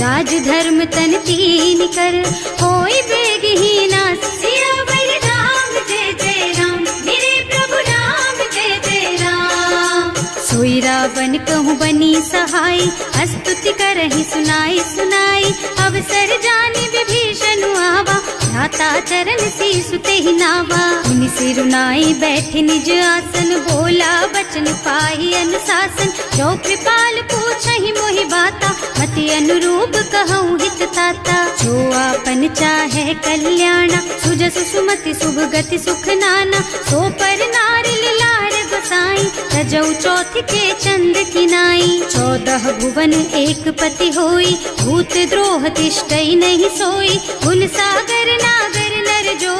राज धर्म तन तीन कर, होई बेगहि नास। सियावर राम जय जय राम, मेरे प्रभु राम जय जय राम। सोई रावण कहूँ बनी सहाय, स्तुति करहि सुनाई सुनाई। अवसर जानि विभीषण आवा, भ्राता चरण सीसु तेहि नावा। मुनि सिरुनाई बैठे निज आसन, बोला बचन पाहि अनुशासन। जो कृपाल पूछहि मोहि बाता, मति अनुरूप कहूँ हित ताता। जो आपन चाहे कल्याणा, सुजसु सुमति शुभ गति सुख नाना। सो पर नारी लार गोसाई, रजौ चौथ के चंद किनाई। 14 भुवन एक पति होई, भूत द्रोह तिष्ठई नहीं सोई। गुण सागर नागर नर जो,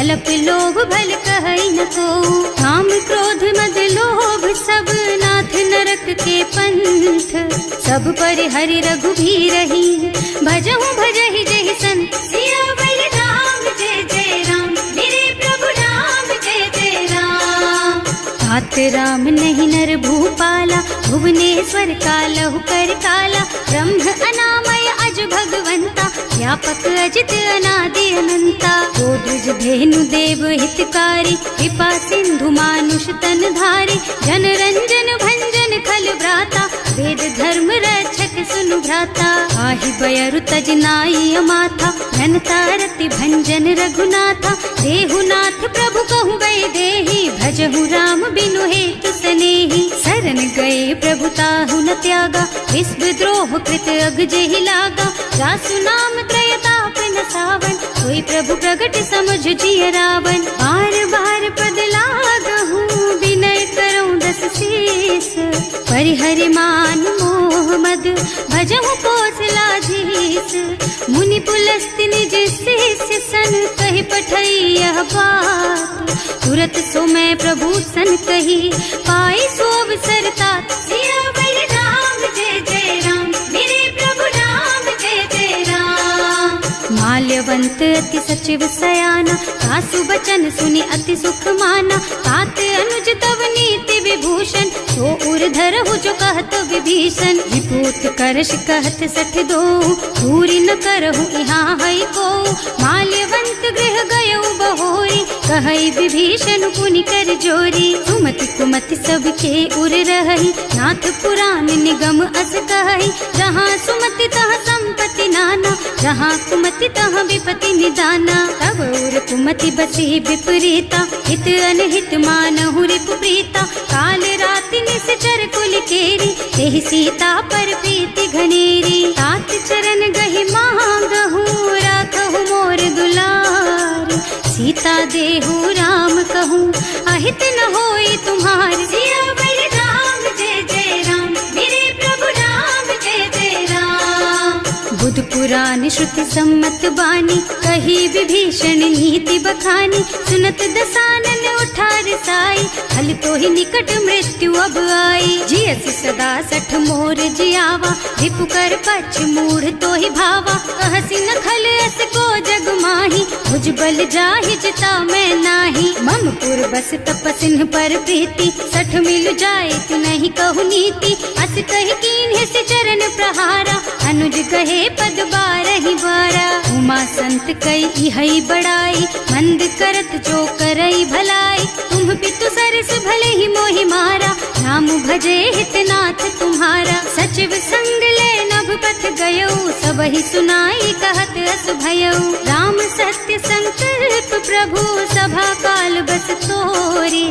अल्प लोभ भल कहई न को। काम क्रोध मद लोभ सब, नाथ नरक के पंथ। सब पर हरि रघुबीरहि, भजहु भजहि जहि संत। सियावर राम जय जय राम, मेरे प्रभु राम जय जय राम। तात राम नहीं नर भूपाला, भुवनेश्वर कालहु कर काला। ब्रह्म अनामय अज भगवंता, व्यापक अजित अनादि अनंता। गोद्विज धेनु देव हितकारी, कृपा सिंधु मानुष तन धारी। जन रंजन भंजन खल भ्राता, वेद धर्म रक्षक सुनु भ्राता। आहि बयरु तज नाई अमाथा, घनता रति भंजन रघुनाथा। देहुनाथ प्रभु कहु गए देहि, भजहु राम बिनु हेतु सनेहि। शरण गए प्रभु ताहु न त्यागा, विश्व द्रोह कृत अग जेहि लागा। जासु नाम त्रयताप न सावन, सोई प्रभु प्रगट समझ जिय रावण। बार बार पद लागहु, विनय करऊं दस शीस। परिहरि मान मोह मद, भजहु कौशलाधीश। मुनि पुलस्त्य निज शिष्य सन, कहि पठई यह बात। तुरत सो मैं प्रभु सन कही, पाई सो अवसर तात। सियावर राम जय जय राम, मेरे प्रभु राम जय जय राम। माल्यवंत अति सचिव सयाना, सासु बचन सुनि अति सुख माना। तात अनुज तव नीति विभूषण, सो उर धरहु जो कहत विभीषण। विभूत करश कहत सठ दो, दूरी न करहु यहाँ है को। माल्यवंत गृह गयउ बहोरी, कहई विभीषण पुनि कर जोरी। सुमति कुमति सबके उर रही, नाथ पुराण निगम अस कहई। जहाँ सुमति तहाँ संपत्ति नाना, जहाँ कुमति तहाँ विपति निदाना। तब उर कुमति बसी विपरीता, हित अनहित मानहु रिपु प्रीता। काल राति निश्चर कुल केरी, तेहि सीता पर प्रीति घनेरी। तात चरण गहि मांगहु, राखहु मोर दुलार। सीता देहु राम कहूँ अहित न होई तुम्हार। सियावर राम जय जय राम, मेरे प्रभु राम जय जय राम। बुध पुराण श्रुति सम्मत बानी, कही विभीषण नीति बखानी। सुनत दसानन उठा रसाई, हल तो ही निकट मृत्यु अब आई। जियसि सदा सठ मोर जियावा, रिपु कर पछ मूढ़ तो ही भावा। कहसि न खल अस को जग माही, भुज बल जाहि जिता मैं नाही। मम पुर बस तपसिन पर प्रीति, सठ मिल जाए तु नहीं कहु नीति। अस कहि कीन्ह से चरण प्रहारा, अनुज कहे पद बारहि बारा। उमा संत कई इहै बड़ाई, मंद करत जो करई भलाई। तुम पितु सरस भले ही मोहि मारा, नाम भजे हितनाथ तुम्हारा। सचिव संग ले नभ पथ गयो, सबहि सुनाई कहत अस भयो। राम सत्य संकल्प प्रभु, सभा काल बस तोरे।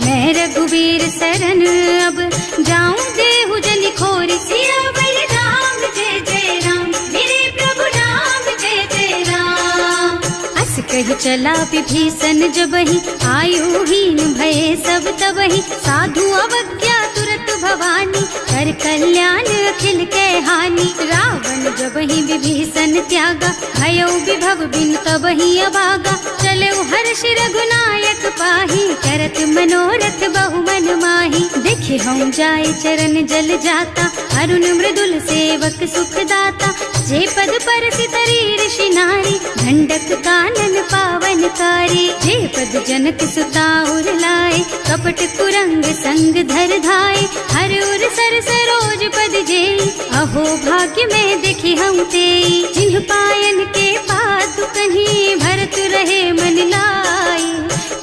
मैं रघुवीर सरन अब, जाऊं देहु जनि खोरि। सियावर राम जय जय राम, मेरे प्रभु राम जय जय राम। अस कहि चला विभीषण जबहि, आयुहीन भये सब तबहि। साधु अवज्ञा तुरत भवानी, कर कल्याण अखिल के हानि। रावण जबहि विभीषण त्यागा, भयो विभव बिनु तबहि अभागा। चलऊ हर्ष रघुनायक पाहि, करत मनोरथ बहु मन माहि। देखे हम जाय चरण जल जाता, अरुण मृदुल सेवक सुख दाता। जे पद परसि तरी ऋषि नारी, दंडक कानन पावन कारी। जे पद जनक सुता उर लाए, कपट कुरंग संग धर धाय। हर उर सर सरोज पद जेई, अहो भाग्य में देखी हम तेई। जिन्ह पायन के पादु कन्ही, भरत रहे मन लाई।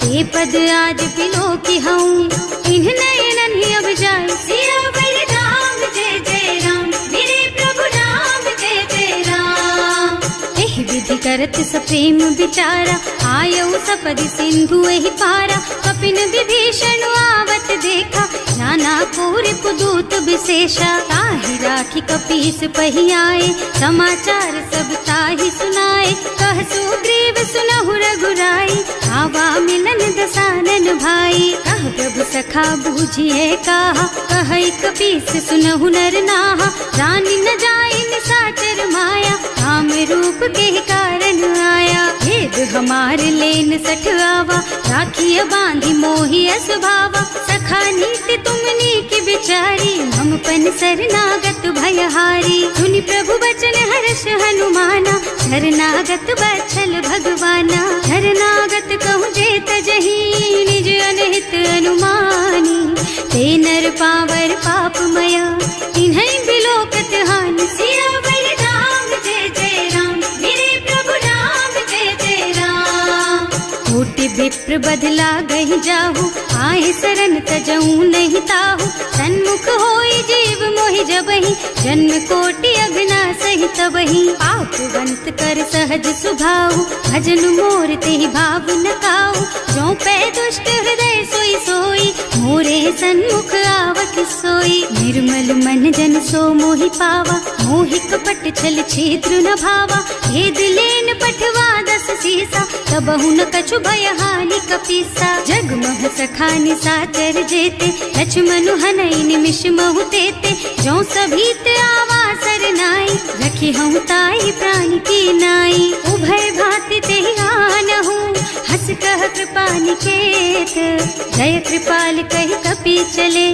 ते पद आज बिलो की हूँ, इन्ह नयनन ही अब जाए। सियावर राम जय जय राम, मेरे प्रभु राम जय जय राम। एहि विधि करत सप्रेम विचारा, आयऊ सपदि सिंधु एहि पारा। कपिन विभीषण आवत देखा, नाना कोरि कुदूत विशेषा। ताहि राखी कपीस पहि आए, समाचार सब ताहि सुनाए। कह सुग्रीव सुनहु रघुराई, आवा मिलन दसानन भाई। कह प्रभु सखा बूझिए काहा, कहै कपीस सुनहु नर नाहा। जानि न जाय निशाचर माया, काम रूप के कारण आया। भेद हमार लेन सठ आवा, राखिय बांधि मोहि असभावा। सखा नीति तुमनी की बिचारी, हम पन शरणागत भयहारी। सुनि प्रभु बचन हर्ष हनुमाना, शरणागत बत्सल भगवाना। शरणागत कहूँ जे तजहि, निज अनहित अनुमानी। ते नर पावर पापमया, तिन्है बिलोकत हानि। सियावर राम जय जय राम, मेरे प्रभु राम जय जय राम। कोटि विप्र बदला गहि जाहु, आए शरण तजऊ नहीं ताहु। सन्मुख होई जीव मोहि जबहि, जन्म कोटि अगना सहि तबहि। पापवंत कर सहज सुभाऊ, भजन मोर तेहि भाव न काऊ। जो पै दुष्ट हृदय सोई सोई, मोरे सन्मुख आवत सोई। निर्मल मन जन सो मोहि पावा, मोहि कपट छल छिद्र न भावा। भेद लेन पठवा दस सीसा, तबहु न कछु भय हानि कपीसा। जगमह सखा निशाचर जेते, लक्ष्मण हनई निमिष महु तेते। जो सभीत आवा सरनाई, रखी हूँ ताई प्राण की नाई। उभय भांति तेहि आनहु, हस कह कृपा निकेत। जय कृपाल कहि कपि चले,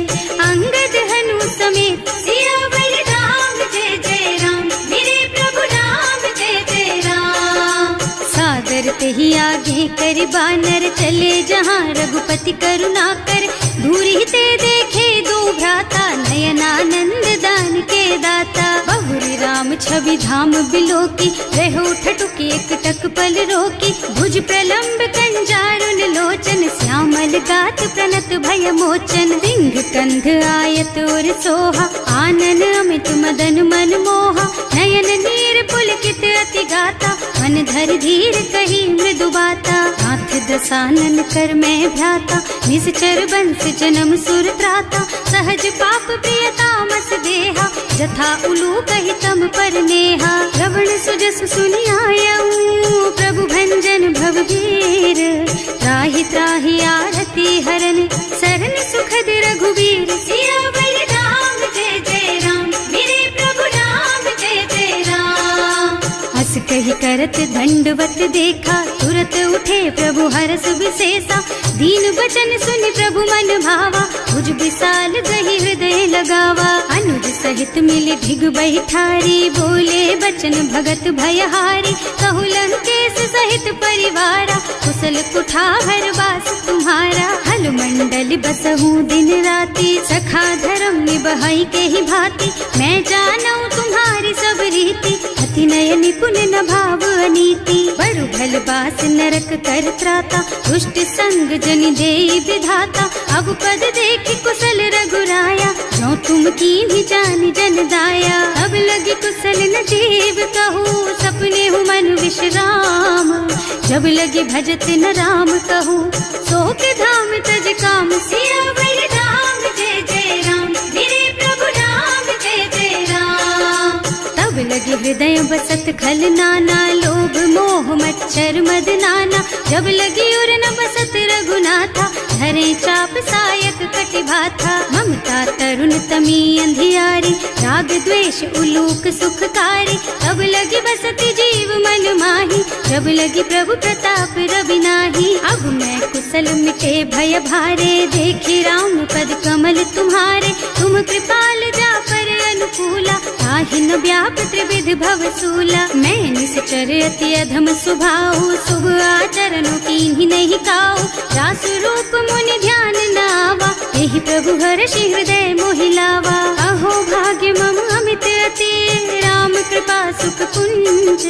अंगद हनु समेत। सियावर राम जय जय राम, मेरे प्रभु राम जय जय राम। सादर तेहि आगे कर बानर, चले जहाँ रघुपति करुणा कर। दूरी ते देखे दो भ्राता, नयनानंद दान के दाता। बहुरी राम छवि धाम बिलोकी, रहो ठटुकी एक टक पल रोकी। भुज प्रलंब कंजारुन लोचन, श्यामल ताल गात प्रणत भय मोचन, सिंह कंध आयत और सोहा, आनन अमित मदन मन मोहा, नयन नीर पुलकित अति गाता, मन धर धीर कही मृदु बाता, हाथ दसानन कर मैं भ्राता, निश्चर बंस जन्म सुर त्राता, सहज पाप प्रिय तामस देहा, जथा उलू कही तम पर नेहा, श्रवण सुजस सुनि आयऊ प्रभु भंजन भव भीर, त्राहि त्राहि आरती हरन सरन सुखद रघुबीर, सियावर राम जय जय राम, मेरे प्रभु राम जय जय राम। हस कही करत दंडवत देखा, तुरत उठे प्रभु हरस विशेषा, दीन बचन सुनि प्रभु मन भावा, भुज विशाल दही हृदय लगावा, अनुज सहित मिली भिग बैठारी, बोले बचन भगत भयहारी, कहु लंकेश सहित परिवारा, कुशल कुठार वास तुम्हारा, हल मंडल बसहु दिन राति, सखा धर्म निबहाई के ही भांति, मैं जानऊ तुम्हारी सब रीति, अति नय निपुण न भाव अनीति, बरु भल बास नरक कर त्राता, दुष्ट संग जन देई विधाता, अब पद देखि कुशल रघुराया, जो तुम कीन्ही जानि जन दाया, अब लगी कुशल न जीव कहूँ, सपने हूँ मन विश्राम, जब लगे भजत न राम कहूँ, सो के धाम तज काम, सियावर राम जय जय राम, मेरे प्रभु राम जय जय राम। तब लगे हृदय बसत खल नाना, लोभ मोह मच्छर मद नाना, जब लगी उर न बसत रघुनाथा, धरे चाप सायक कटि भाथा, ममता तरुण तमी अंधियारी, राग द्वेष उलूक सुखकारी, तब लगी बसती जीव मन माही, जब लगी प्रभु प्रताप रवि नाही, अब मैं कुशल मिटे भय भारे, देखी राम पद कमल तुम्हारे, तुम कृपाल जा पर अनुकूला, ताहि न व्याप त्रिविध भव सूला, मैं निश्चर अति अधम स्वभाव, शुभ आचरणों कीन्ही नहीं काऊ, रास रूप मुनि ध्यान नावा, यही प्रभु हर्षि हृदय मोहिलावा, अहो भाग्य मम अमित अति, राम कृपा सुख पुंज,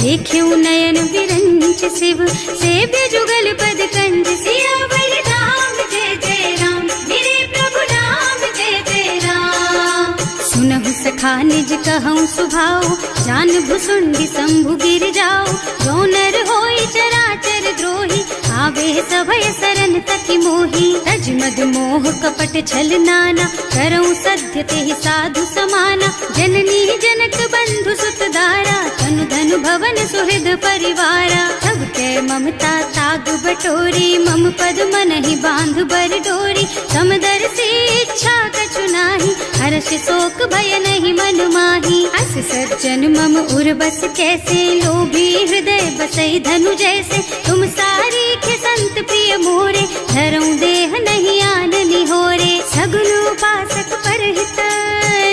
देख्यऊ नयन विरंच शिव, सेव्य जुगल पद कंज, सियावर राम जय जय राम, मेरे प्रभु राम जय जय राम। सुनहु सखा निज कहऊँ सुभाऊ, जान भुसुंडी शंभु गिर जाओ, जो नर होई चराचर द्रोही, आवे सभय सरन तकी मोही, तज मद मोह कपट छल नाना, करऊँ सत्य तेहि साधु समाना, जननी जनक बंधु सुत दारा, तनु धनु भवन सुहृद परिवारा, सब के ममता ताग बटोरी, मम पद मन ही बांध बर डोरी, समदर से इच्छा कछु नाही, हर्ष शोक भय नहीं मन माही, अस सज्जन मम उर बस कैसे, लोभी हृदय बसई धनु जैसे, तुम सारी के संत प्रिय मोरे, धरऊं देह नहीं आन निहोरे, सगुन उपासक परहित,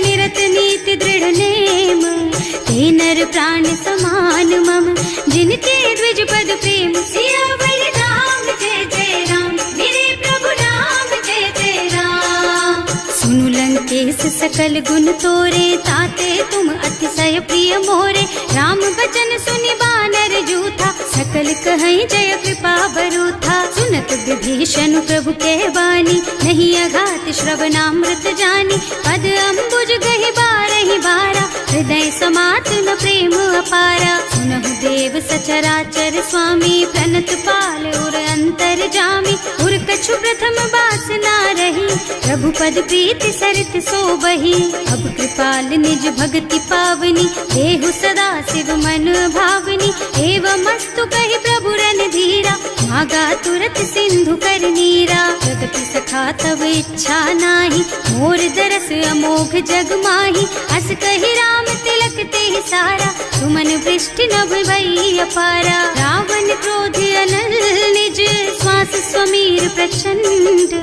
निरत नीति दृढ़ नेम, ते नर प्राण समान मम, जिनके द्विज पद प्रेम, सियावर राम जय जय राम, मेरे प्रभु राम जय जय राम। सुनु लंकेश सकल गुण तोरे, ताते तुम अतिशय प्रिय मोरे, राम बचन सुनि बानर जूथा, सकल कहई जय कृपा बरूथा, सुनत विभीषण प्रभु के वाणी, नहीं अघात श्रवणामृत जानी, पद अम्बुज गहि बारहि बारा, हृदय समात न प्रेम अपारा, सुनहु देव सचराचर स्वामी, प्रणत पाल उर अंतर जामी, उर कछु प्रथम बास ना रही, प्रभु पद प्रीति सरित सो बही, अब कृपाल निज भक्ति पावनी, देहु सदा शिव मन भावनी, एवं मस्तु कहि प्रभु रन धीरा, मागा तुरत सिंधु कर नीरा, जगति सखा तब इच्छा नाही, मोर दरस अमोघ जग माही, अस कहि राम तिलक तेहि सारा, सुमन वृष्टि नभ भई अपारा, रावण क्रोध अनल निज, श्वास स्वमीर प्रचंड,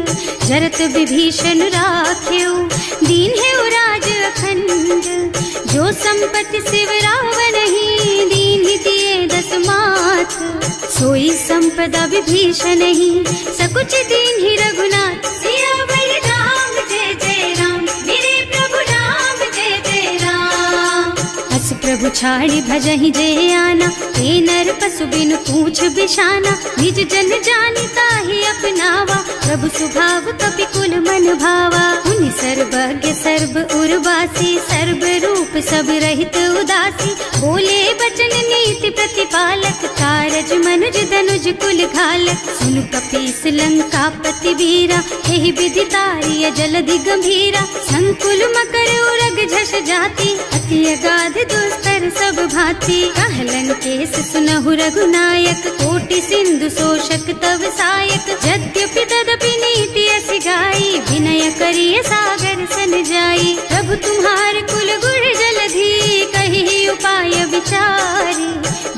जरत विभीषण राख्यो, दीन है राज अखंड, जो संपत्ति शिव रावण ही, दीन दिए दस मात, सोई संपदा विभीषण ही, सकुच दीन ही रघुनाथ, सियावर राम जय जय राम, मेरे प्रभु राम जय जय राम। अस प्रभु छाड़ी भजहि जय आना, ते नर पशु बिनु पूछ बिशाना, निज जन जानि ताहि अपनावा, प्रभु स्वभाव कपि कुल मन भावा। उनि सर्वज्ञ सर्व उर्वासी, सर्व रूप सब रहित उदासी। बोले बचन नीति प्रतिपालक, कारज मनुज धनुज कुल घालक। सुनु कपीस लंका पति वीरा, एहि विधि तारिय जलधि गंभीरा। संकुल मकर उरग झष जाति, अति अगाध दुस्तर सब भांति। कहलन केस सुनहु रघुनायक, कोटि सिंधु शोषक तव सायक। यद्यपि तदपि नीति अस गाई, विनय करिय सागर सन जाई। प्रभु तुम्हार कुल गुण जलधि, कहि उपाय विचारी।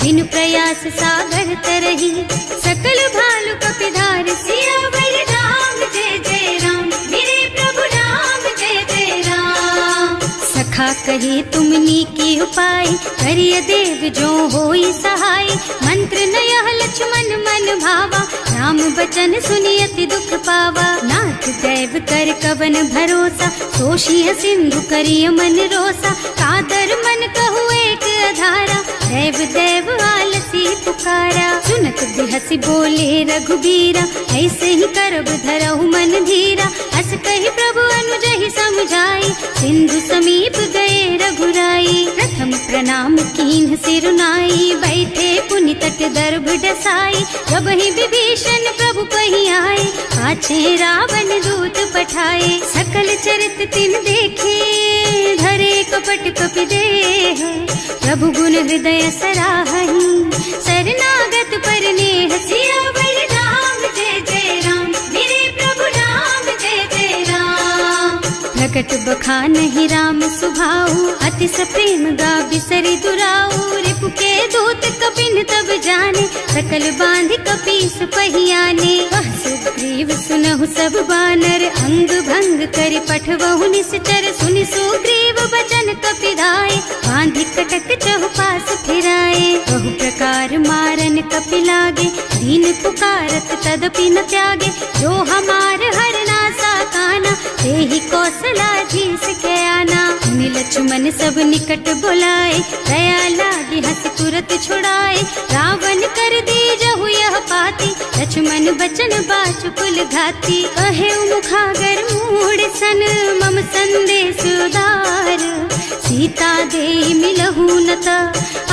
बिनु प्रयास सागर तरही, सकल भालु कपिधार। सियावर राम जय जय राम, मेरे प्रभु राम जय जय राम। सखा कही तुमनी की उपाय, करिय देव जो होई सहाय। मंत्र नयह लक्ष्मण मन भावा, राम बचन सुनि अति दुख पावा। नाथ दैव कर कवन भरोसा, सोषिय सिंधु करिय मन रोसा। कादर मन कहु एक अधारा, देव देव आलसी पुकारा। सुनत बिहसी बोले रघुबीरा, ऐसे ही करब धरहु मन धीरा। अस कहि प्रभु अनुजहि समझाई, सिंधु समीप गए रघुराई। प्रथम प्रणाम कीन्ह सिर नाई, बैठे पुनि तट दर्भ डसाई। जब ही विभीषण प्रभु पही आए, पाछे रावण दूत पठाए। सकल चरित तिन देखे, धरे कपट कपि देह। प्रभु गुण हृदय सराहहि, शरणागत पर नेह। सियावर राम जय जय राम, मेरे प्रभु राम जय जय राम। प्रकट बखानहि राम सुभाऊ, अति सप्रेम गा बिसरि दुराऊ। रिपु के दूत कपिन तब जाने, सकल बांधि कपीस पहियाने। वह सुग्रीव सुनहु सब बानर, अंग भंग करि पठवहु निश्चर। सुनि सुग्रीव बचन कपिधाय, बांधि कटक चहुपास फिराए। बहु प्रकार मारन कपि लागे, दीन पुकारत तदपि न त्यागे। जो हमार हरना साकाना, तेहि कौशलाधीश के आना। मुनि लक्ष्मण सब निकट बुलाए, दया लागी हंस तुरत छुड़ाए। रावण कर दीजहु यह पाती, लक्ष्मण बचन बाचु कुल घाती। कहे मुखागर मूढ़ सन, मम संदेश उदार। सीता दे मिलहु न ता,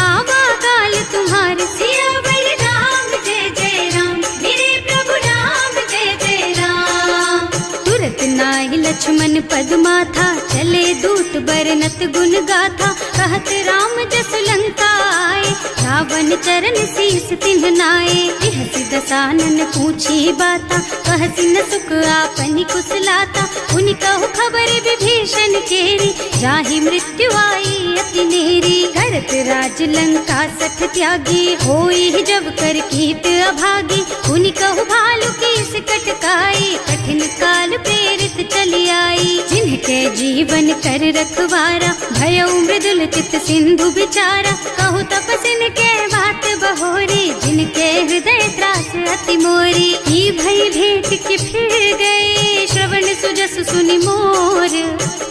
आवा काल तुम्हार। सियावर राम जय जय राम, मेरे प्रभु राम जय जय राम। तुरत नाहि लक्ष्मण पद माथा, चले दूत बरनत गुण गाथा। कहत राम जस लंका आए, रावण चरण शीस तिन्ह नाए। बिहसि दसानन पूछी बाता, कहसि न सुख आपनि कुशलाता। उनि कहु खबर विभीषण केरी, जाहि मृत्यु आई अति नेरी। करत राज लंका सठ त्यागी, होई जब कर कीट अभागी। उनि कहु भालु कीस कटकाई, कठिन काल प्रेरित चली आई। जिनके जीवन कर रखवारा, भयउ मृदुल चित सिंधु बिचारा। कहु तपसिन के बात बहोरी, जिनके हृदय त्रास अति मोरी। की भई भेंट के फिर गए, श्रवण सुजस सुनि मोर।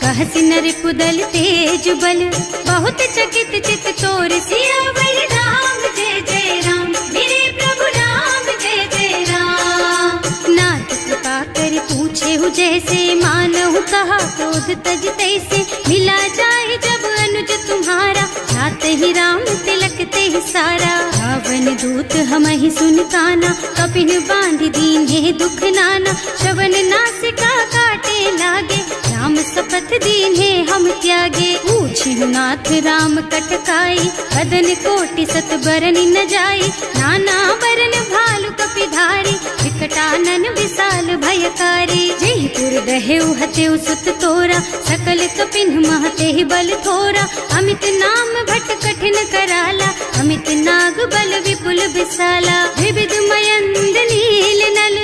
कहसि नर कुदल तेज बल, बहुत चकित चित तोर। सियावर राम जय जय राम, मेरे प्रभु राम जय जय राम। नाथ कृपा कर पूछे हु जैसे, मानहु कहा क्रोध तज तैसे। मिला जाए जब अनुज तुम्हारा, जात ही राम तिलक ते सारा। रावण दूत हमहि सुन काना, कपिन बांधि दीन्हे दुख नाना। श्रवण नासिका काटे लागे, राम शपथ दीन्हे हम त्यागे। पूछिहु नाथ राम कटकाई, बदन कोटि सत बरनि न जाई। नाना बरन भालु कपिधारी, विकटानन विशाल भयकारी। जयपुर दहेउ हतेउ सुत तोरा, सकल कपिन महते बल थोरा। अमित नाम भट कठिन कराला, अमित नाग बल विपुल विशाला। विविध मयंद नील नल,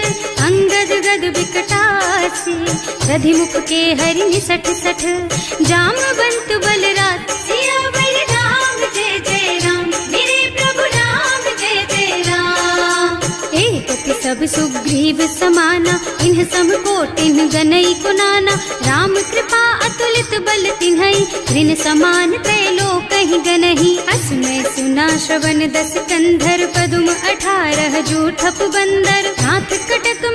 अंगद गद विकटासी। दधिमुख के हरि निसठ सठ, जामवंत बलराज। सियावर राम जय जय राम, मेरे प्रभु राम जय जय राम। एक सब सुग्रीव समाना, इन्ह सम कोटिन गनई कुनाना। राम कृपा अतुलित बल तिन्हई, ऋण समान त्रैलोकहि गनहि। असमय सुना श्रवण दस कंधर, पदुम 18 जूठप बंदर। नाथ कटक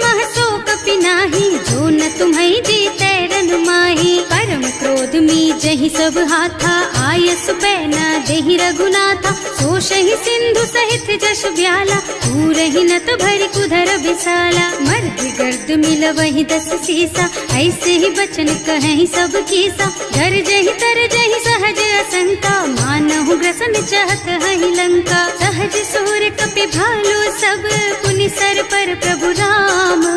नाही, जो न तुम्हें जीते रन माही। परम क्रोध मी जही सब हाथा, आयस बैना देहि रघुनाथा। सोशहि सिंधु सहित जश ब्याला, पूरहि नत भरि कुधर बिसाला। मर्द गर्द मिल वही 10 सीसा, ऐसे ही बचन कहीं सब कीसा। डर जही तर जही सहज असंका, मानहु ग्रसन चाहत हहि लंका। सहज सूर कपि भालू सब, पुनि सर पर प्रभु राम।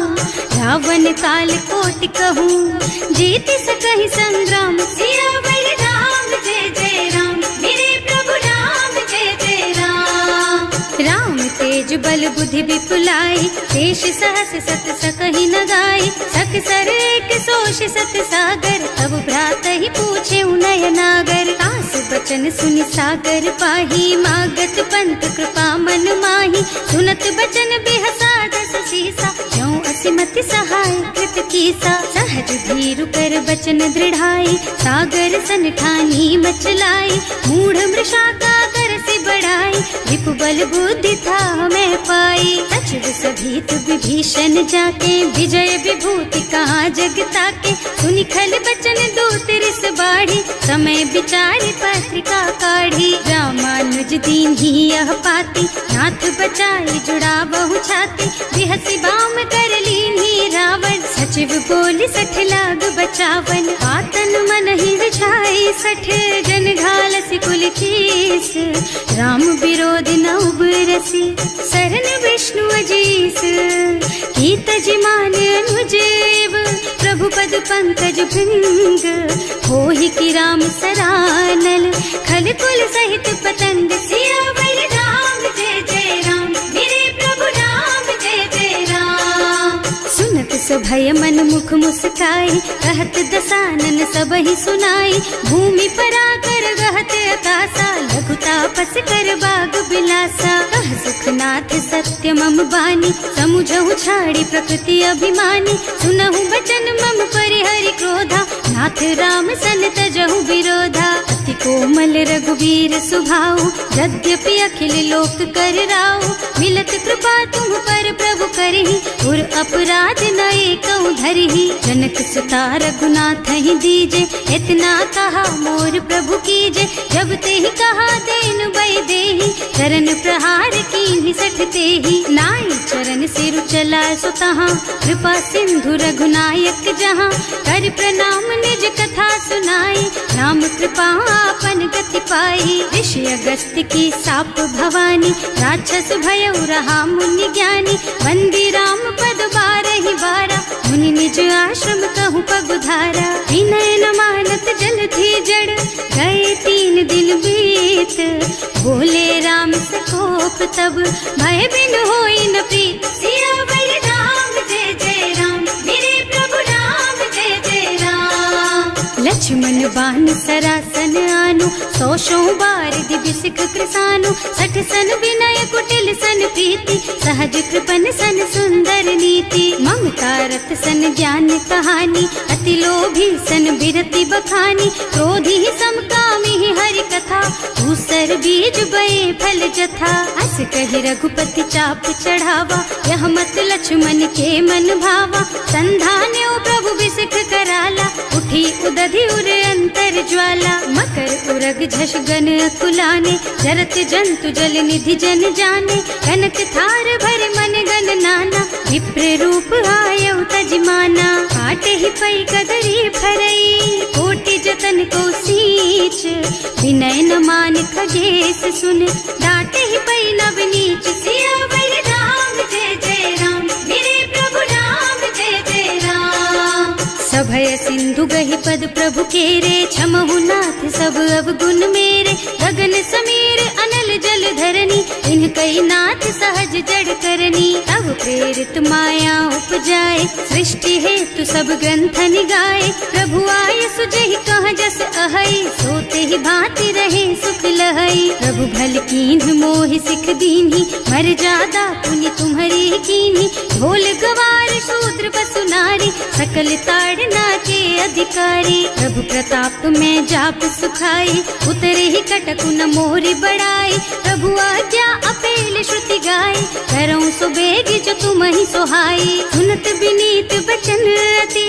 रावण काल कोटि कहूँ, जीत सकहि संग्राम। सियावर राम जय जय राम, मेरे प्रभु राम जय जय राम। राम तेज बल बुद्धि विपुलाई, शेष सहस सत सकहि न गाई। सक सर एक सोष सत सागर, तब भ्रात ही पूछे उनय नागर। आस बचन सुनि सागर पाही, मागत पंत कृपा मन माही। सुनत बचन बिहसा 10 सीसा, ज्यों असिमति सहाय कृत कीसा। सहज धीरु कर बचन दृढ़ाई, सागर सन ठानी मचलाई। मूढ़ मृषा का कर से बढ़ाई, विपु बल बुद्धि था मैं पाई। सचिव सभीत विभीषण जाके, विजय विभूति कहाँ जग ताके। सुनि खल बचन दूत रिस बाढ़ी, समय विचारि पत्रिका काढ़ी। रामानुज दीन ही यह पाती, नाथ बचाई जुड़ा बहु छाती। बिहसी बाम कर लीन्ही रावण, सचिव बोली 60 लाग बचावन। आतन मन ही विछाई 60, जन घालसी कुल कीस। राम विरोध न उबरसी, शरण विष्णु अजीस। कीत जिमान अनुजेव, प्रभु पद पंकज भृंग। होहि की राम सरानल, खल कुल सहित पतंग। सियावर राम जय जय राम, मेरे प्रभु राम जय जय राम। सुनत सभय मन मुख मुस्काई, कहत दसानन सबहि सुनाई। भूमि पराकर गहत अकासा, लघु तापस कर बाग बिलासा। कह सुखनाथ सत्य मम बानी, समुझहु छाड़ी प्रकृति अभिमानी। सुनहु बचन मम परिहरि क्रोधा, नाथ राम सन तजहु विरोधा। अति कोमल रघुवीर सुभाऊ, यद्यपि अखिल लोक कर राऊ। मिलत कृपा तुम पर प्रभु करहि, और अपराध न एकौ धरहि। जनक सुता रघुनाथ ही दीजे, इतना कहा मोर प्रभु कीजे। जब ते ही कहा देन बई देहि, चरण प्रहार कीन्हि 60 तेहि। नाई चरण सिरु चला सुतहाँ, कृपा सिंधु रघुनायक जहाँ। कर प्रणाम निज कथा सुनाई, राम कृपा आपन गति पाई। ऋषि अगस्त्य की साप भवानी, राक्षस भयउ रहा मुनि ज्ञानी। वंदी राम पद 12 बारा, मुनि निज आश्रम कहूँ पगुधारा। विनय न मानत जल थी जड़, गए 3 दिन बीत। बोले राम सकोप तब, भय बिन होई न प्रीत। सियावर राम जय जय राम, मेरे प्रभु राम जय जय राम। लक्ष्मण बान सरासन आनु, 100 बार दिव्य सिख कृसानु। 60 सन विनय कुटिल सन प्रीति, सहज कृपन सन सुंदर नीति। ममता रत सन ज्ञान कहानी, अति लोभी सन बिरति बखानी। क्रोधी समकामी हरि कथा, दूसर बीज बये फल जथा। अस कहि रघुपति चाप चढ़ावा, यह मत लक्ष्मण के मन भावा। संधान्यो प्रभु बिसिख कराला, उठी उदधि उर अंतर ज्वाला। मकर उरग झष गन अकुलाने, जरत जंतु जल निधि जन जाने। कनक थार भर मन गन नाना, विप्र रूप आयउ तजमाना। काटे ही पई कदरी फरई, कोटि जतन को सींच। विनय न मान खगेश सुन, डांटे ही पई नव नीच। सियावर राम जय जय राम, मेरे प्रभु राम जय जय राम। सभय सिंधु गहि पद प्रभु केरे, क्षमहु नाथ सब अवगुण मेरे। गगन समीर अनल जल धरनी, इन्ह कई नाथ सहज जड़ करनी। तब प्रेरित माया उपजाए, सृष्टि हेतु सब ग्रंथ निगाए। प्रभु आय सुजहि कह जस अहै, सोते ही भांति रहे सुख लहै। प्रभु भल कीन्ह मोहि सिख दीन्ही, मर्यादा पुनि तुम्हरी कीन्ही। ढोल गवार शूद्र पशु नारी, सकल ताड़ना के अधिकारी। प्रभु प्रताप में जाप सुखाई, उतरे ही कटकु न मोरी बढ़ाई। प्रभु आज्ञा अपेल श्रुति गाय, करऊं सो बेग जो तुम ही सोहाई। सुनत विनीत बचन अति,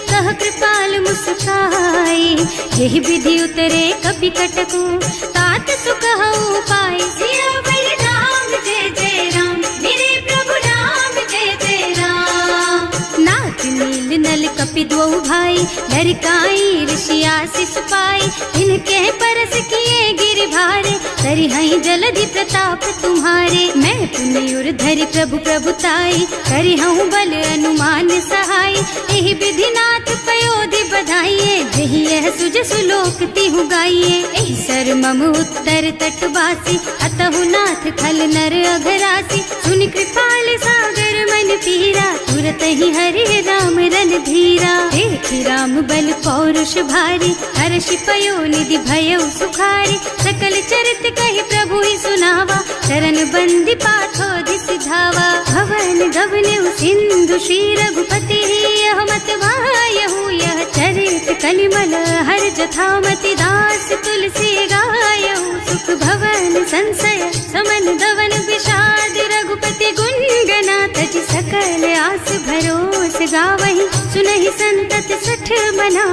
कह कृपाल मुस्काई। यही विधि उतरे कपि कटकु, तात सुख हऊ पाई। सियावर राम जय जय राम, मेरे प्रभु राम जय जय राम। नाथ नील नल कपि द्वौ भाई, लरिकाई ऋषि आशीष पाई। इनके परस किए गिर भारे, तरि हई जलधि प्रताप तुम्हारे। मैं पुण्य धरि प्रभु प्रभुताई, करि हूँ बल अनुमान सहाय। यही विधि नाथ पयोधि बधाइए, जही यह सुज सुलोक तिहु गाइए। एहि सर मम उत्तर तटवासी, अतहु नाथ खल नर अघरासी। सुनि कृपाल सागर मन पीरा, तुरत ही हरि राम रन धीरा। देखि राम बल पौरुष भारी, हर्ष पयो निधि भयो सुखारी। सकल चरित कहि प्रभु ही सुनावा, चरण बंदी पाथोधि सिधावा। भवन गवनेउ सिंधु श्री रघुपति, यह मत वायहु यह चरित कलिमल हर जथामति। दास तुलसी गायहु, सुख भवन संशय समन दवन विषाद। रघुपति गुण गना तज सकल आस भरोस गावहि। सुनहि संतत सठ मना,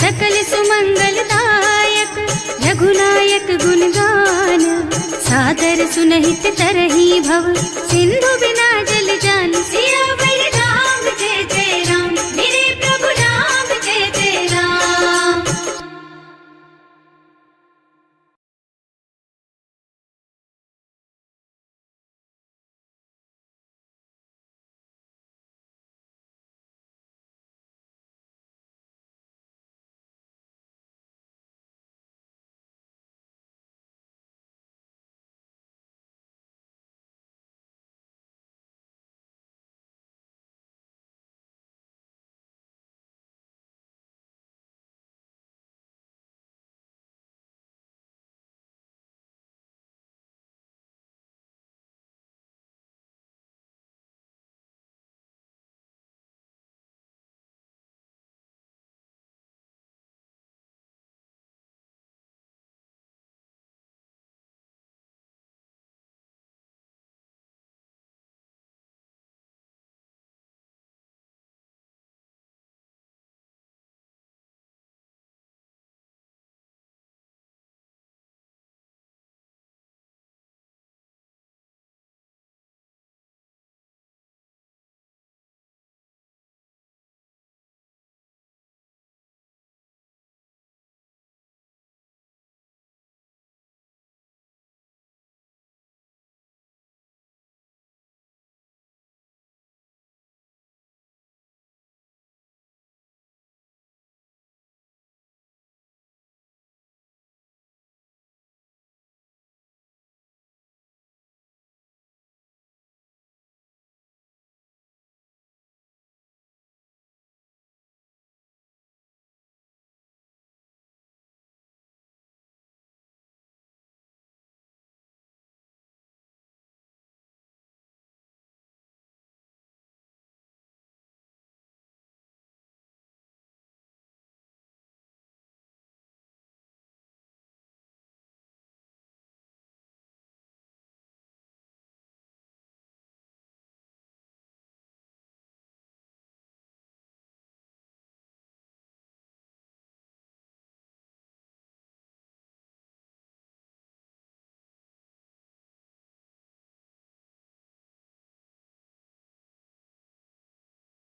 सकल सुमंगल दायक। रघुनायक गुण गान, सादर सुनहित तरही भव। सिंधु बिना जल जान, सिया